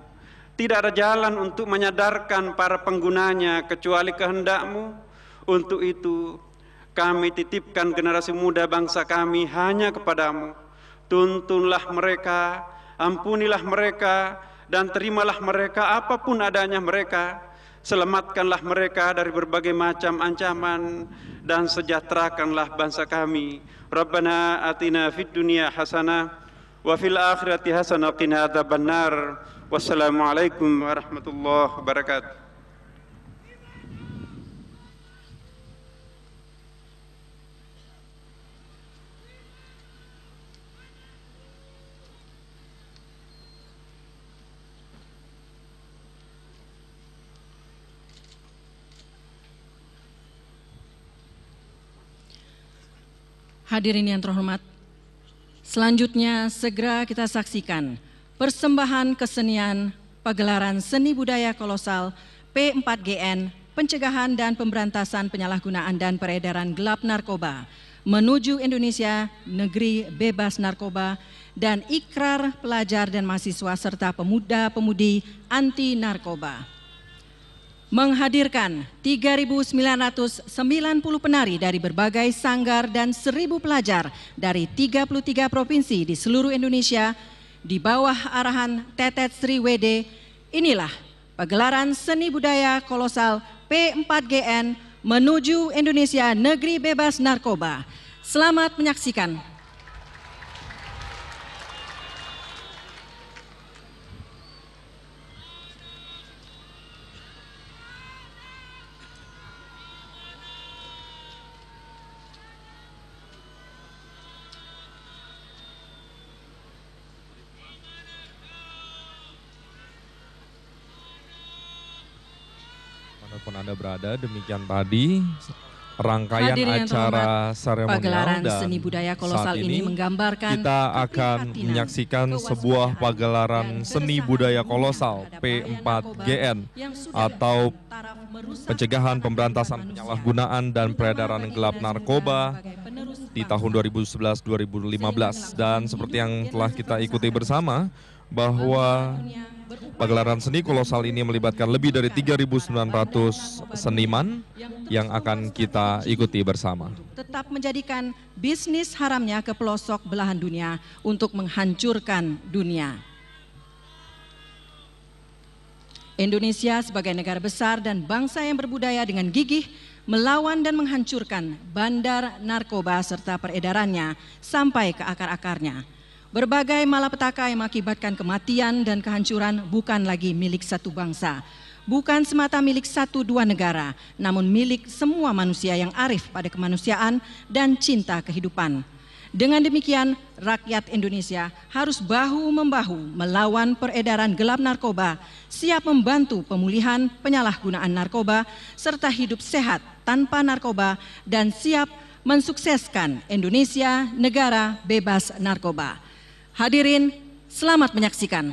Speaker 5: Tidak ada jalan untuk menyadarkan para penggunanya kecuali kehendak-Mu. Untuk itu, kami titipkan generasi muda bangsa kami hanya kepada-Mu. Tuntunlah mereka, ampunilah mereka, dan terimalah mereka apapun adanya mereka. Selamatkanlah mereka dari berbagai macam ancaman, dan sejahterakanlah bangsa kami. Rabbana atina fid dunya hasanah, wa fil akhirati hasanah, qina adzabannar. Wassalamualaikum warahmatullahi wabarakatuh.
Speaker 2: Hadirin yang terhormat, selanjutnya segera kita saksikan persembahan kesenian pagelaran seni budaya kolosal P4GN, pencegahan dan pemberantasan penyalahgunaan dan peredaran gelap narkoba menuju Indonesia negeri bebas narkoba, dan ikrar pelajar dan mahasiswa serta pemuda-pemudi anti narkoba. Menghadirkan 3.990 penari dari berbagai sanggar dan 1.000 pelajar dari 33 provinsi di seluruh Indonesia di bawah arahan Tetet Sri WD, inilah pagelaran seni budaya kolosal P4GN menuju Indonesia negeri bebas narkoba. Selamat menyaksikan.
Speaker 1: Dimanapun Anda berada, demikian tadi rangkaian
Speaker 2: Hadirin yang
Speaker 1: acara
Speaker 2: terhormat,
Speaker 1: seremonial,
Speaker 2: pagelaran
Speaker 1: dan
Speaker 2: seni budaya kolosal
Speaker 1: saat
Speaker 2: ini menggambarkan
Speaker 1: kita akan
Speaker 2: keprihatinan,
Speaker 1: menyaksikan sebuah pagelaran
Speaker 2: dan
Speaker 1: seni
Speaker 2: keresahan
Speaker 1: budaya
Speaker 2: dunia
Speaker 1: kolosal
Speaker 2: terhadap bahaya
Speaker 1: P4GN
Speaker 2: narkoba yang sudah
Speaker 1: atau
Speaker 2: taraf merusak
Speaker 1: pencegahan
Speaker 2: harapan
Speaker 1: pemberantasan
Speaker 2: kehidupan
Speaker 1: penyalahgunaan dan
Speaker 2: manusia,
Speaker 1: peredaran
Speaker 2: terutama
Speaker 1: gelap
Speaker 2: bagi
Speaker 1: narkoba
Speaker 2: sebagai penerus
Speaker 1: di
Speaker 2: bangsa.
Speaker 1: tahun 2011-2015. Dan seperti yang telah kita ikuti bersama, bahwa pagelaran seni kolosal ini melibatkan lebih dari 3.900 seniman yang akan kita ikuti bersama.
Speaker 2: Tetap menjadikan bisnis haramnya ke pelosok belahan dunia untuk menghancurkan dunia. Indonesia sebagai negara besar dan bangsa yang berbudaya dengan gigih melawan dan menghancurkan bandar narkoba serta peredarannya sampai ke akar-akarnya. Berbagai malapetaka yang mengakibatkan kematian dan kehancuran bukan lagi milik satu bangsa, bukan semata milik satu dua negara, namun milik semua manusia yang arif pada kemanusiaan dan cinta kehidupan. Dengan demikian, rakyat Indonesia harus bahu-membahu melawan peredaran gelap narkoba, siap membantu pemulihan penyalahgunaan narkoba, serta hidup sehat tanpa narkoba, dan siap mensukseskan Indonesia negara bebas narkoba. Hadirin, selamat menyaksikan.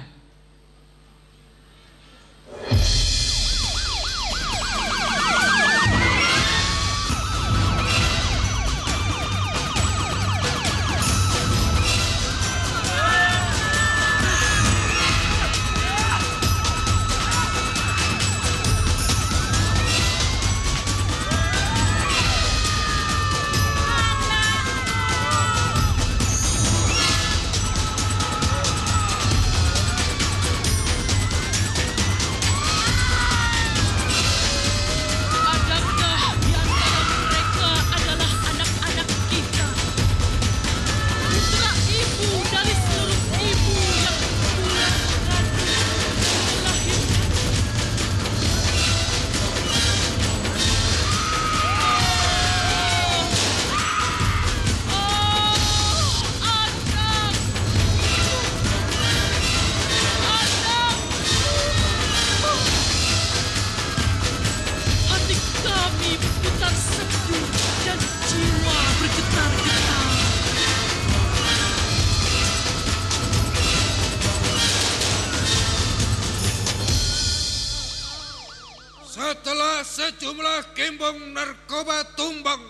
Speaker 6: Setelah sejumlah gembong narkoba tumbang,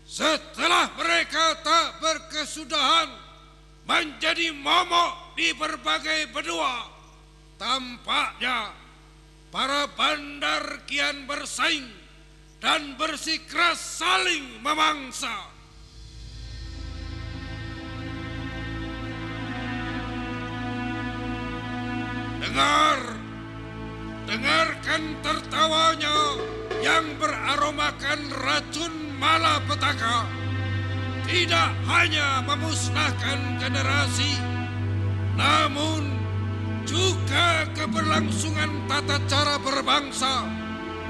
Speaker 6: setelah mereka tak berkesudahan menjadi momok di berbagai benua, Tampaknya para bandar kian bersaing dan bersikeras saling memangsa. Dengarkan tertawanya yang beraromakan racun malapetaka. Tidak hanya memusnahkan generasi, namun juga keberlangsungan tata cara berbangsa,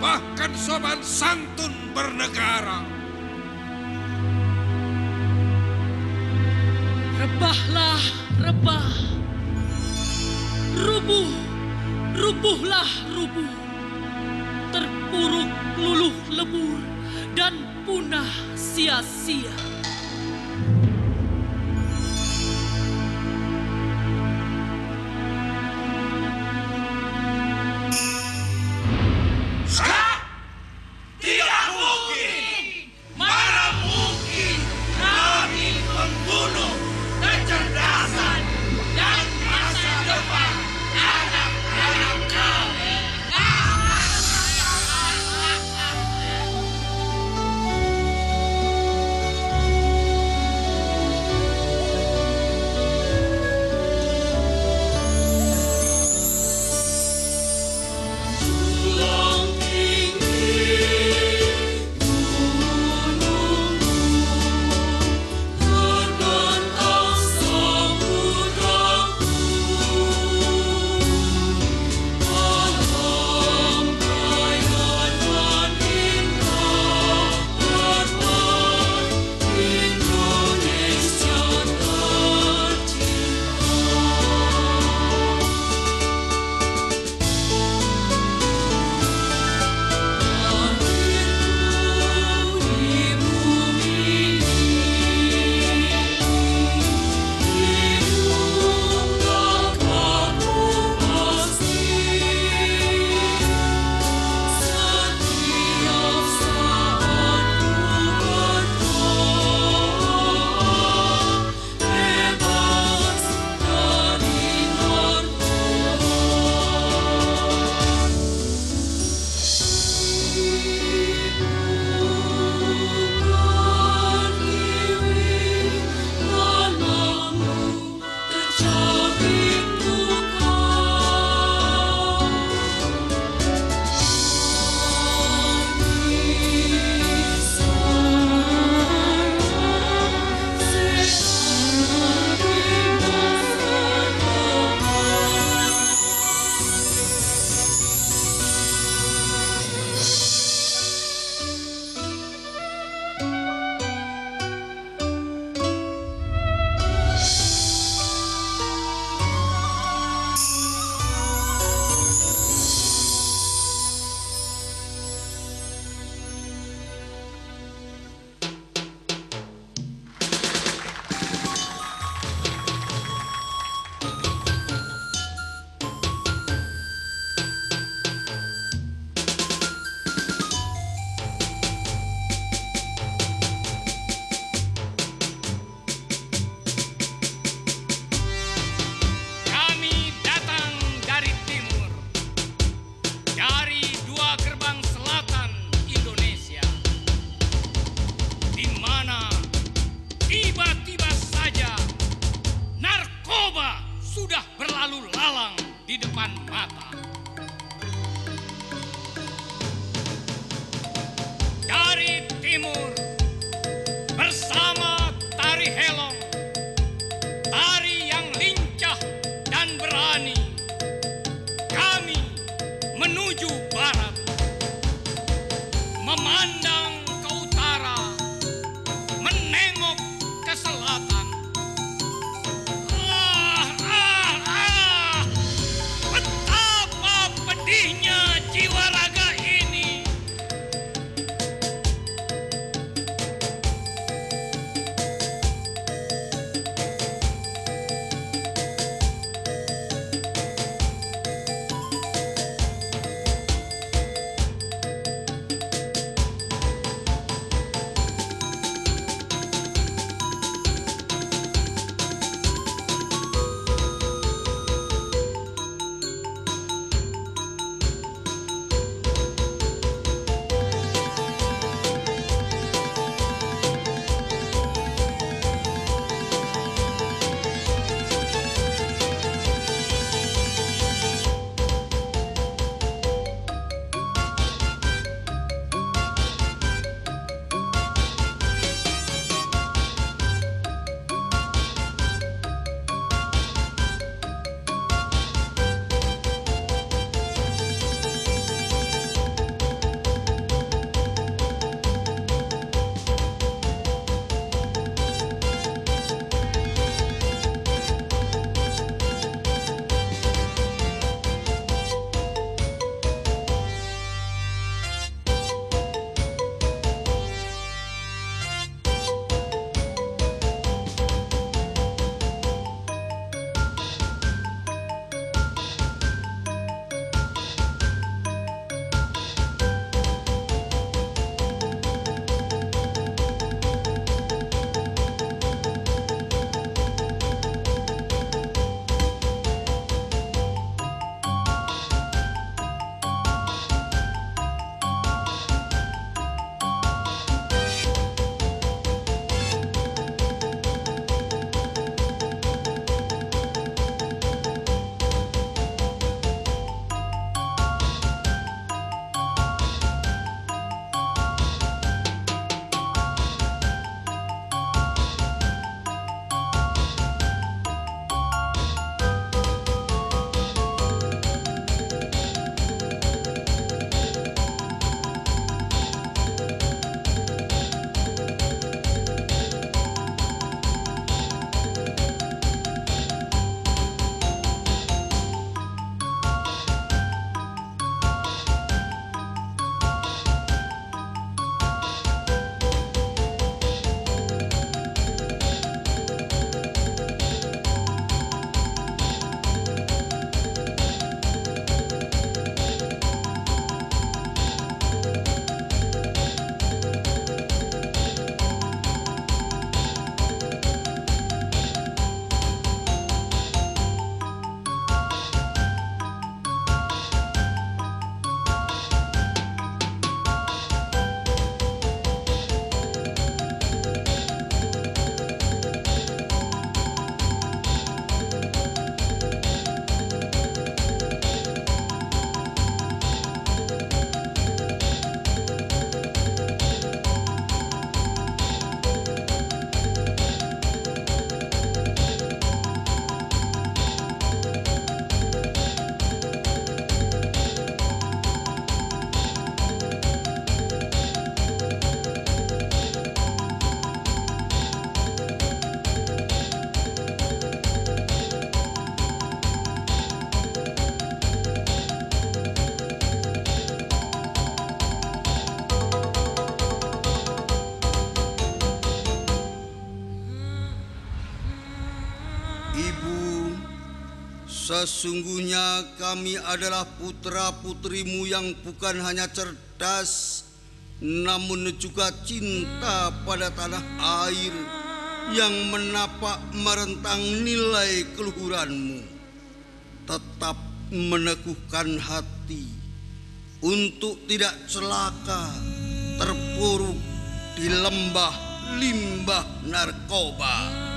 Speaker 6: bahkan sopan santun bernegara.
Speaker 7: Rebahlah, rebah. Rubuh, rubuhlah rubuh. Terpuruk luluh lebur dan punah sia-sia.
Speaker 6: Tidak mungkin! Mana mungkin kami membunuh kecerdasan dan masa depan anak-anak kami?
Speaker 8: Sesungguhnya kami adalah putra-putrimu yang bukan hanya cerdas, namun juga cinta pada tanah air yang menapak merentang nilai keluhuranmu. Tetap meneguhkan hati untuk tidak celaka terpuruk di lembah limbah narkoba.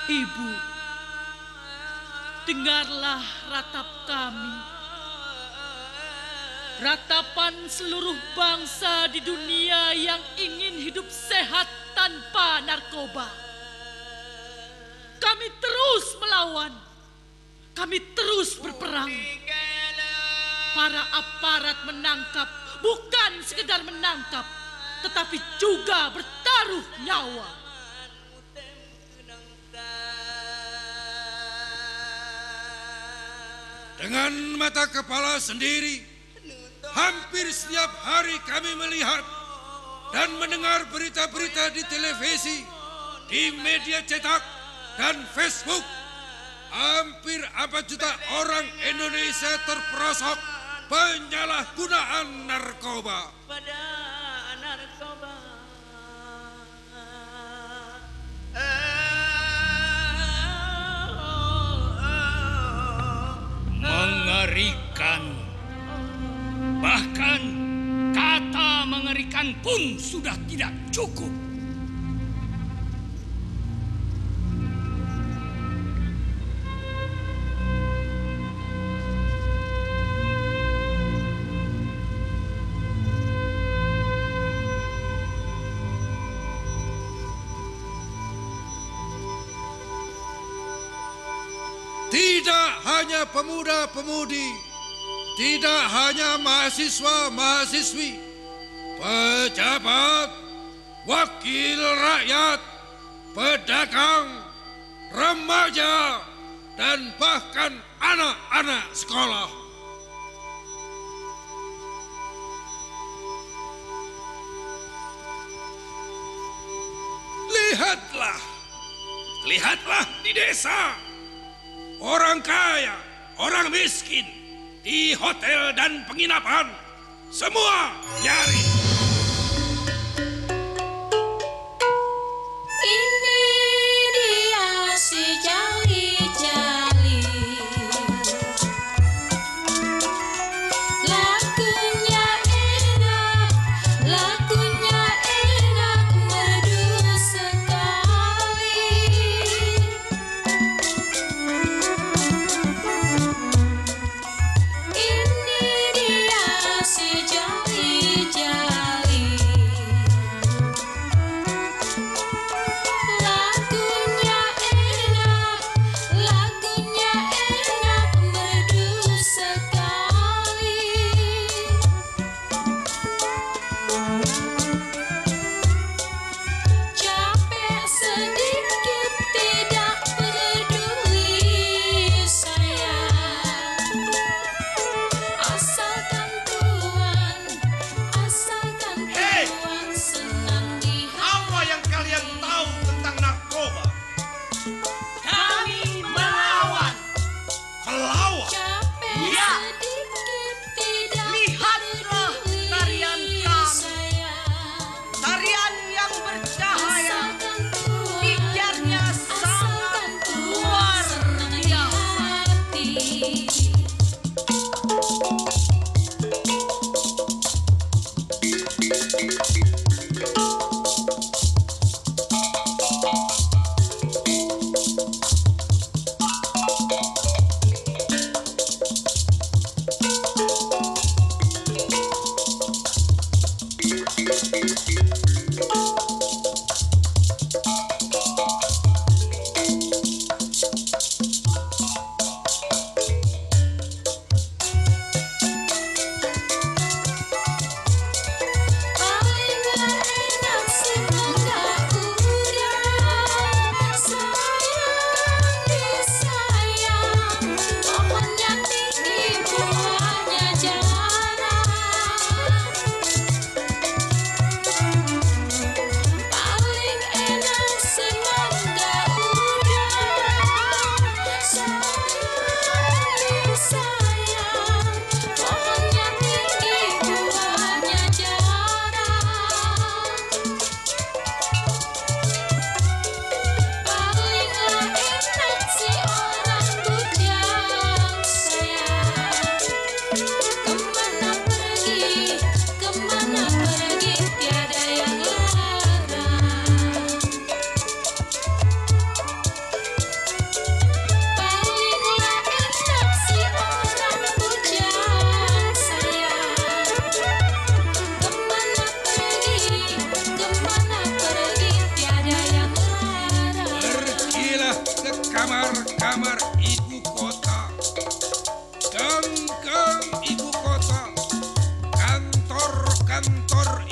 Speaker 7: Ibu, dengarlah ratap kami. Ratapan seluruh bangsa di dunia yang ingin hidup sehat tanpa narkoba. Kami terus melawan. Kami terus berperang. Para aparat menangkap, bukan sekedar menangkap, tetapi juga bertaruh nyawa.
Speaker 9: Dengan mata kepala sendiri, hampir setiap hari kami melihat dan mendengar berita-berita di televisi, di media cetak, dan Facebook. Hampir 4 juta orang Indonesia terperosok penyalahgunaan narkoba.
Speaker 6: Mengerikan. Bahkan kata mengerikan pun sudah tidak cukup.
Speaker 9: Tidak hanya pemuda-pemudi, tidak hanya mahasiswa-mahasiswi, pejabat, wakil rakyat, pedagang, remaja, dan bahkan anak-anak sekolah. Lihatlah di desa. Orang kaya, orang miskin, di hotel dan penginapan, semua nyaris.
Speaker 10: Ini dia si jali-jali, lakunya enak merdu sekali. Ini dia si jali-jali.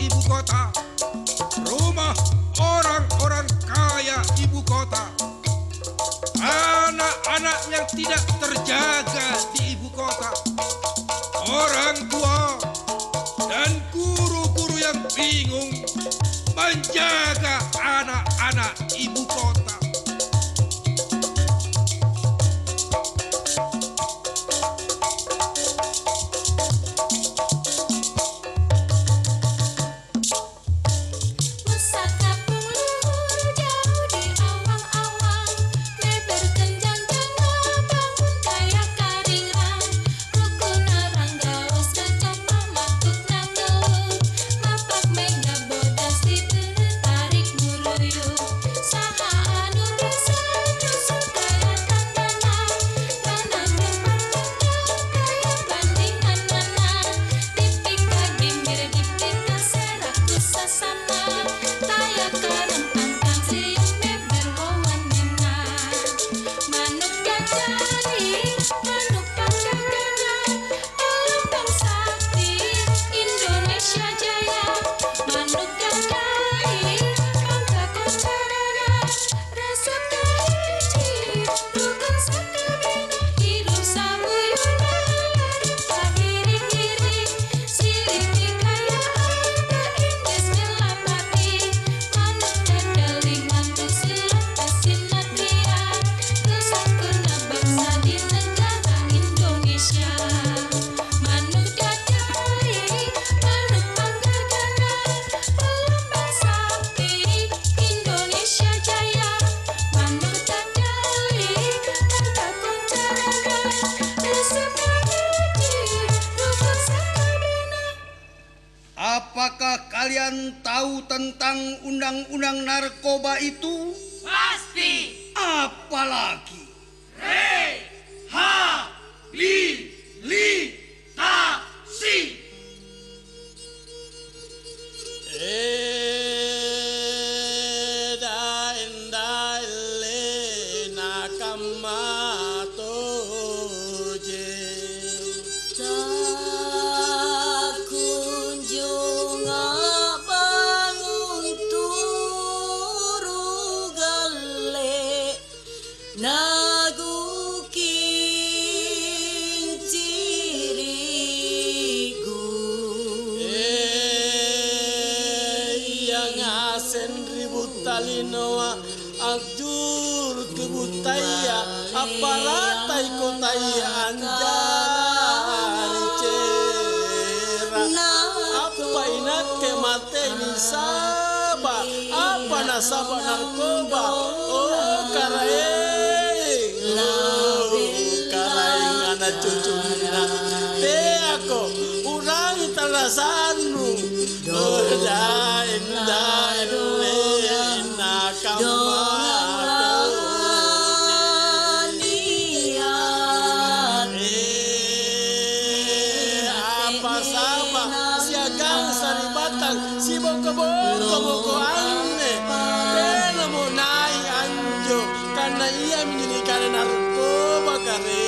Speaker 9: ibu kota, rumah orang-orang kaya ibu kota, anak-anak yang tidak terjaga di ibu kota, orang tua dan guru-guru yang bingung menjaga anak-anak ibu kota.
Speaker 8: Apakah kalian tahu tentang undang-undang narkoba itu?
Speaker 6: Pasti.
Speaker 8: Apalagi?
Speaker 6: Rehabilitasi.
Speaker 11: Talinoa akjur kebutaya aparatai kotaya anjari cera apa inak kemate ni saba apa nasaba narkoba oh karaeng anak cucu nina te ako urang talasanu daeng apa sama siagang saribatang sibok keboko aneh bela mau naik anjo karena ia menjadikan narkoba karena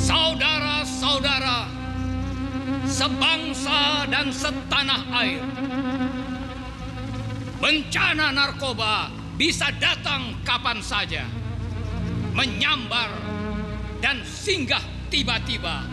Speaker 6: Saudara-saudara, sebangsa dan setanah air, Bencana narkoba bisa datang kapan saja, menyambar dan singgah tiba-tiba.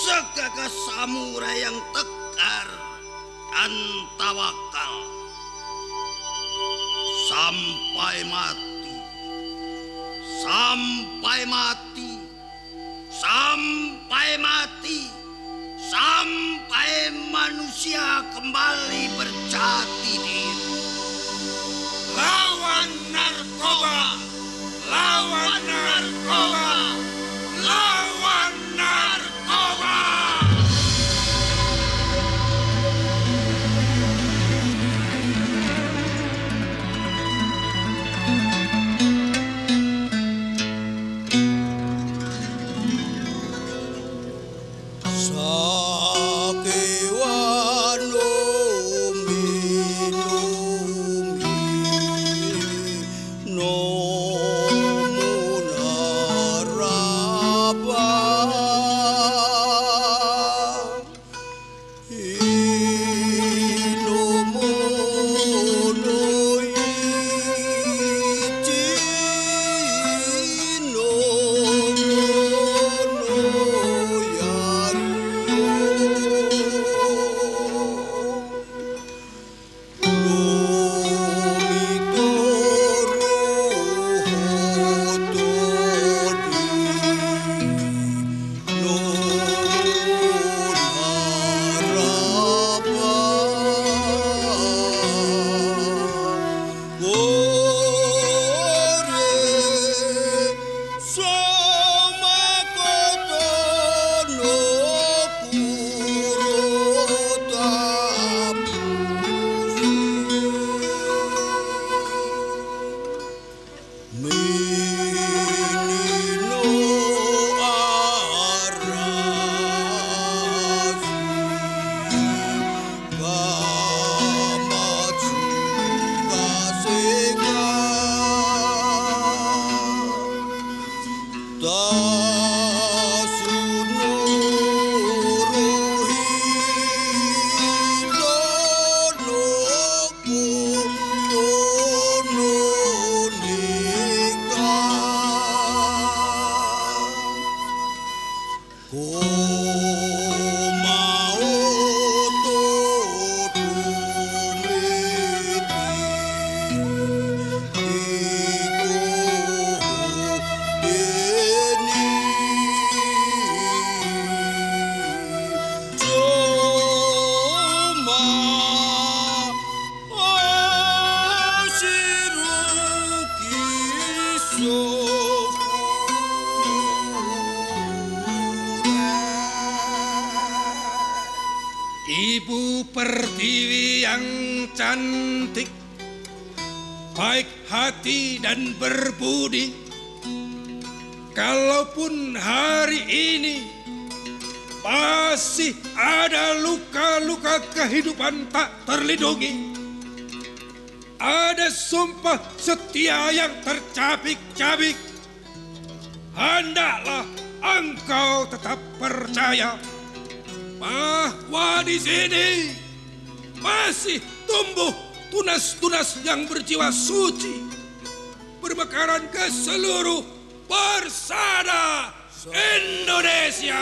Speaker 8: segagah samurai yang tegar dan tawakal sampai mati sampai mati, sampai mati, sampai manusia kembali berjati diri.
Speaker 9: Lawan narkoba, lawan narkoba, lawan narkoba. Ibu Pertiwi yang cantik, baik hati dan berbudi. Kalaupun hari ini masih ada luka-luka kehidupan tak terlindungi, ada sumpah setia yang tercabik-cabik, hendaklah engkau tetap percaya bahwa di sini masih tumbuh tunas-tunas yang berjiwa suci, bermekaran ke seluruh persada Indonesia.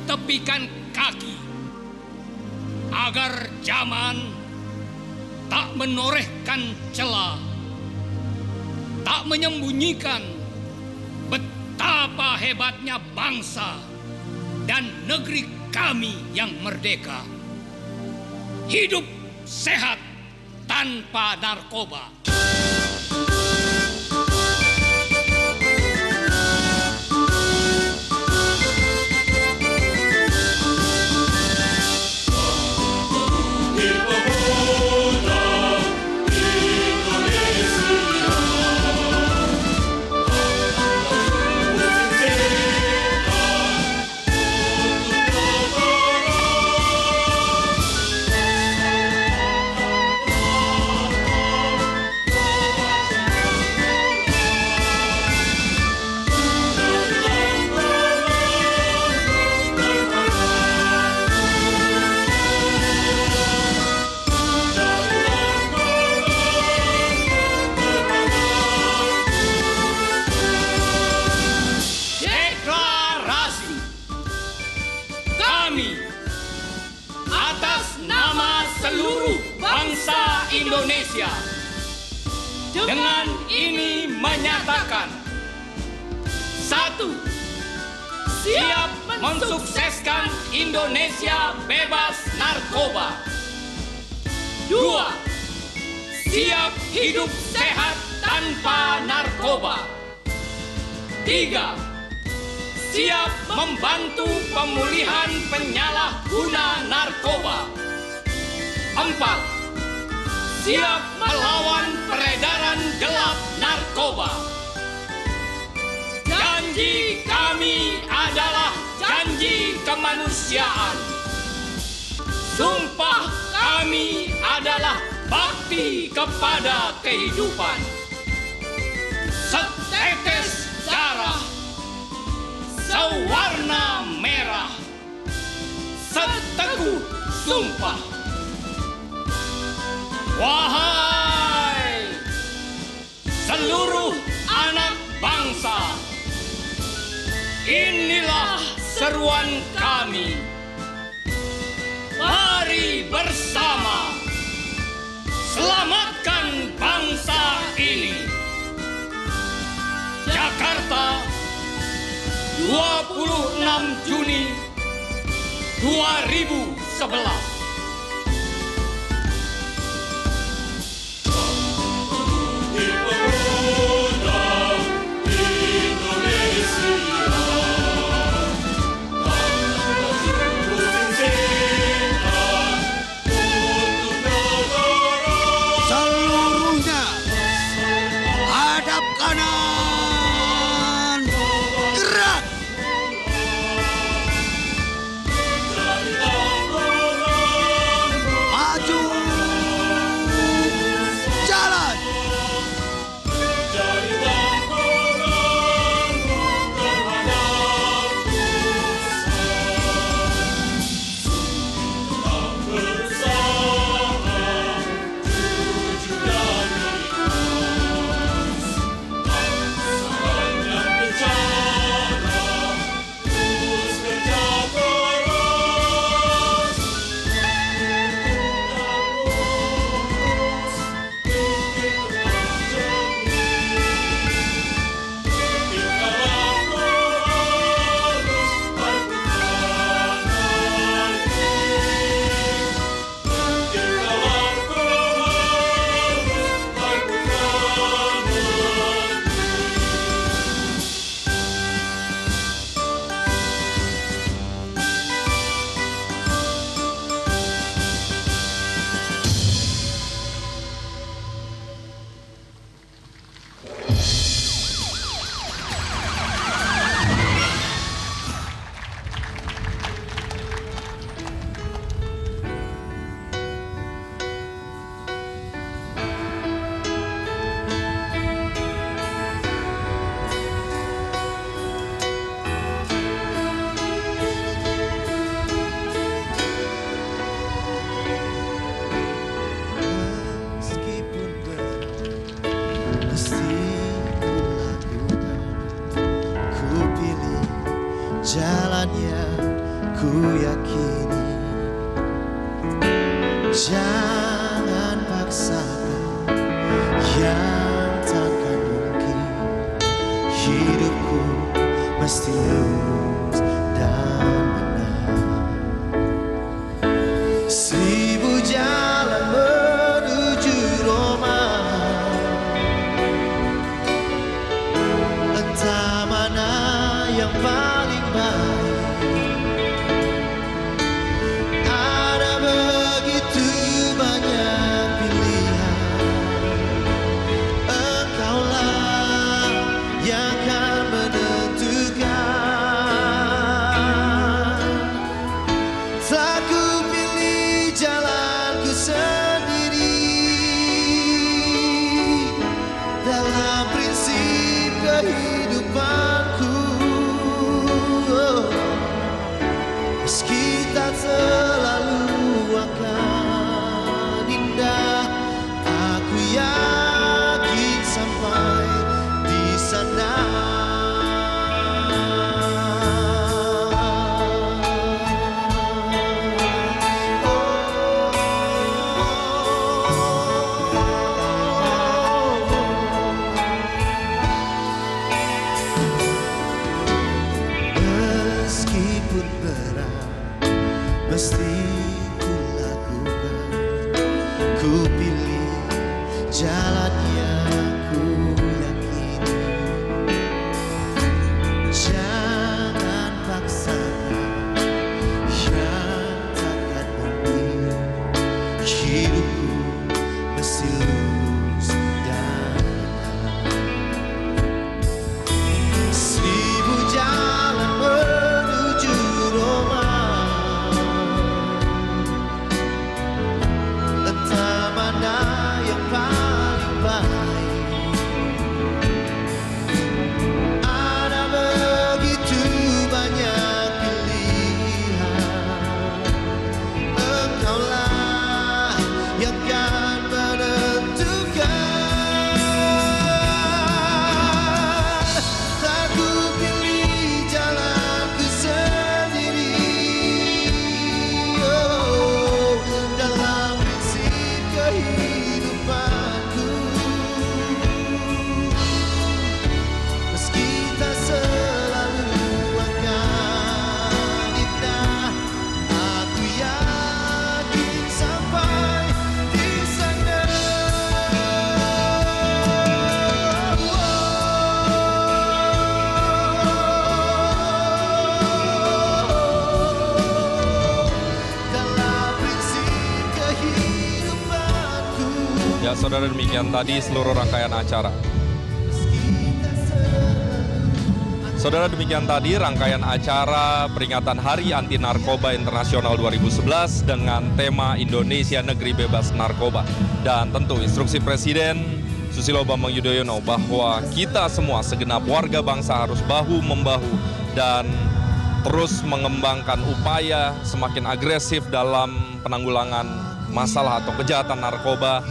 Speaker 9: Tepikan kaki agar zaman tak menorehkan celah, tak menyembunyikan betapa hebatnya bangsa dan negeri kami yang merdeka. Hidup sehat
Speaker 6: tanpa narkoba. Indonesia dengan ini menyatakan: 1. Siap mensukseskan Indonesia bebas narkoba. 2. Siap hidup sehat tanpa narkoba. 3. Siap membantu pemulihan penyalahguna narkoba. 4. Siap melawan peredaran gelap narkoba. Janji kami adalah janji kemanusiaan. Sumpah kami adalah bakti kepada kehidupan. Setetes darah, sewarna merah, seteguh sumpah. Wahai seluruh anak bangsa, inilah seruan kami. Mari bersama selamatkan bangsa ini. Jakarta, 26 Juni 2011.
Speaker 8: Seluruhnya hadap kanan, gerak. Maju, jalan.
Speaker 12: Jalannya ku yakini, jangan paksakan yang takkan mungkin. Hidupku mesti lurus dan benar. 1000 jalan menuju jalannya ku yakini. Jangan paksakan yang takkan mungkin. Hidupku mesti lurus dan benar. Seribu jalan menuju Roma, entah mana yang paling baik. Ada begitu banyak pilihan, engkaulah yang kan menentukan. Aku pilih jalanku sendiri, oh, dalam prinsip kehidupanku. Meski tak selalu akan indah, aku yakin sampai di sana. Dalam prinsip kehidupanku.
Speaker 1: Ya saudara, demikian tadi seluruh rangkaian acara. Saudara, demikian tadi rangkaian acara peringatan Hari Anti Narkoba Internasional 2011 dengan tema Indonesia Negeri Bebas Narkoba. Dan tentu instruksi Presiden Susilo Bambang Yudhoyono bahwa kita semua segenap warga bangsa harus bahu-membahu dan terus mengembangkan upaya semakin agresif dalam penanggulangan masalah atau kejahatan narkoba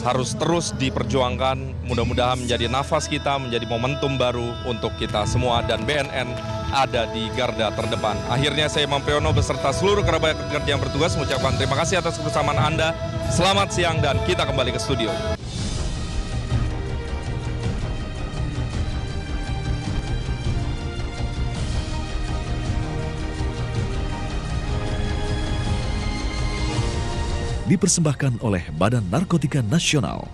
Speaker 1: harus terus diperjuangkan. Mudah-mudahan menjadi nafas kita, menjadi momentum baru untuk kita semua, dan BNN ada di garda terdepan. Akhirnya saya Imam Priyono beserta seluruh kerabat kerja yang bertugas mengucapkan terima kasih atas kebersamaan Anda. Selamat siang dan kita kembali ke studio.
Speaker 13: Dipersembahkan oleh Badan Narkotika Nasional.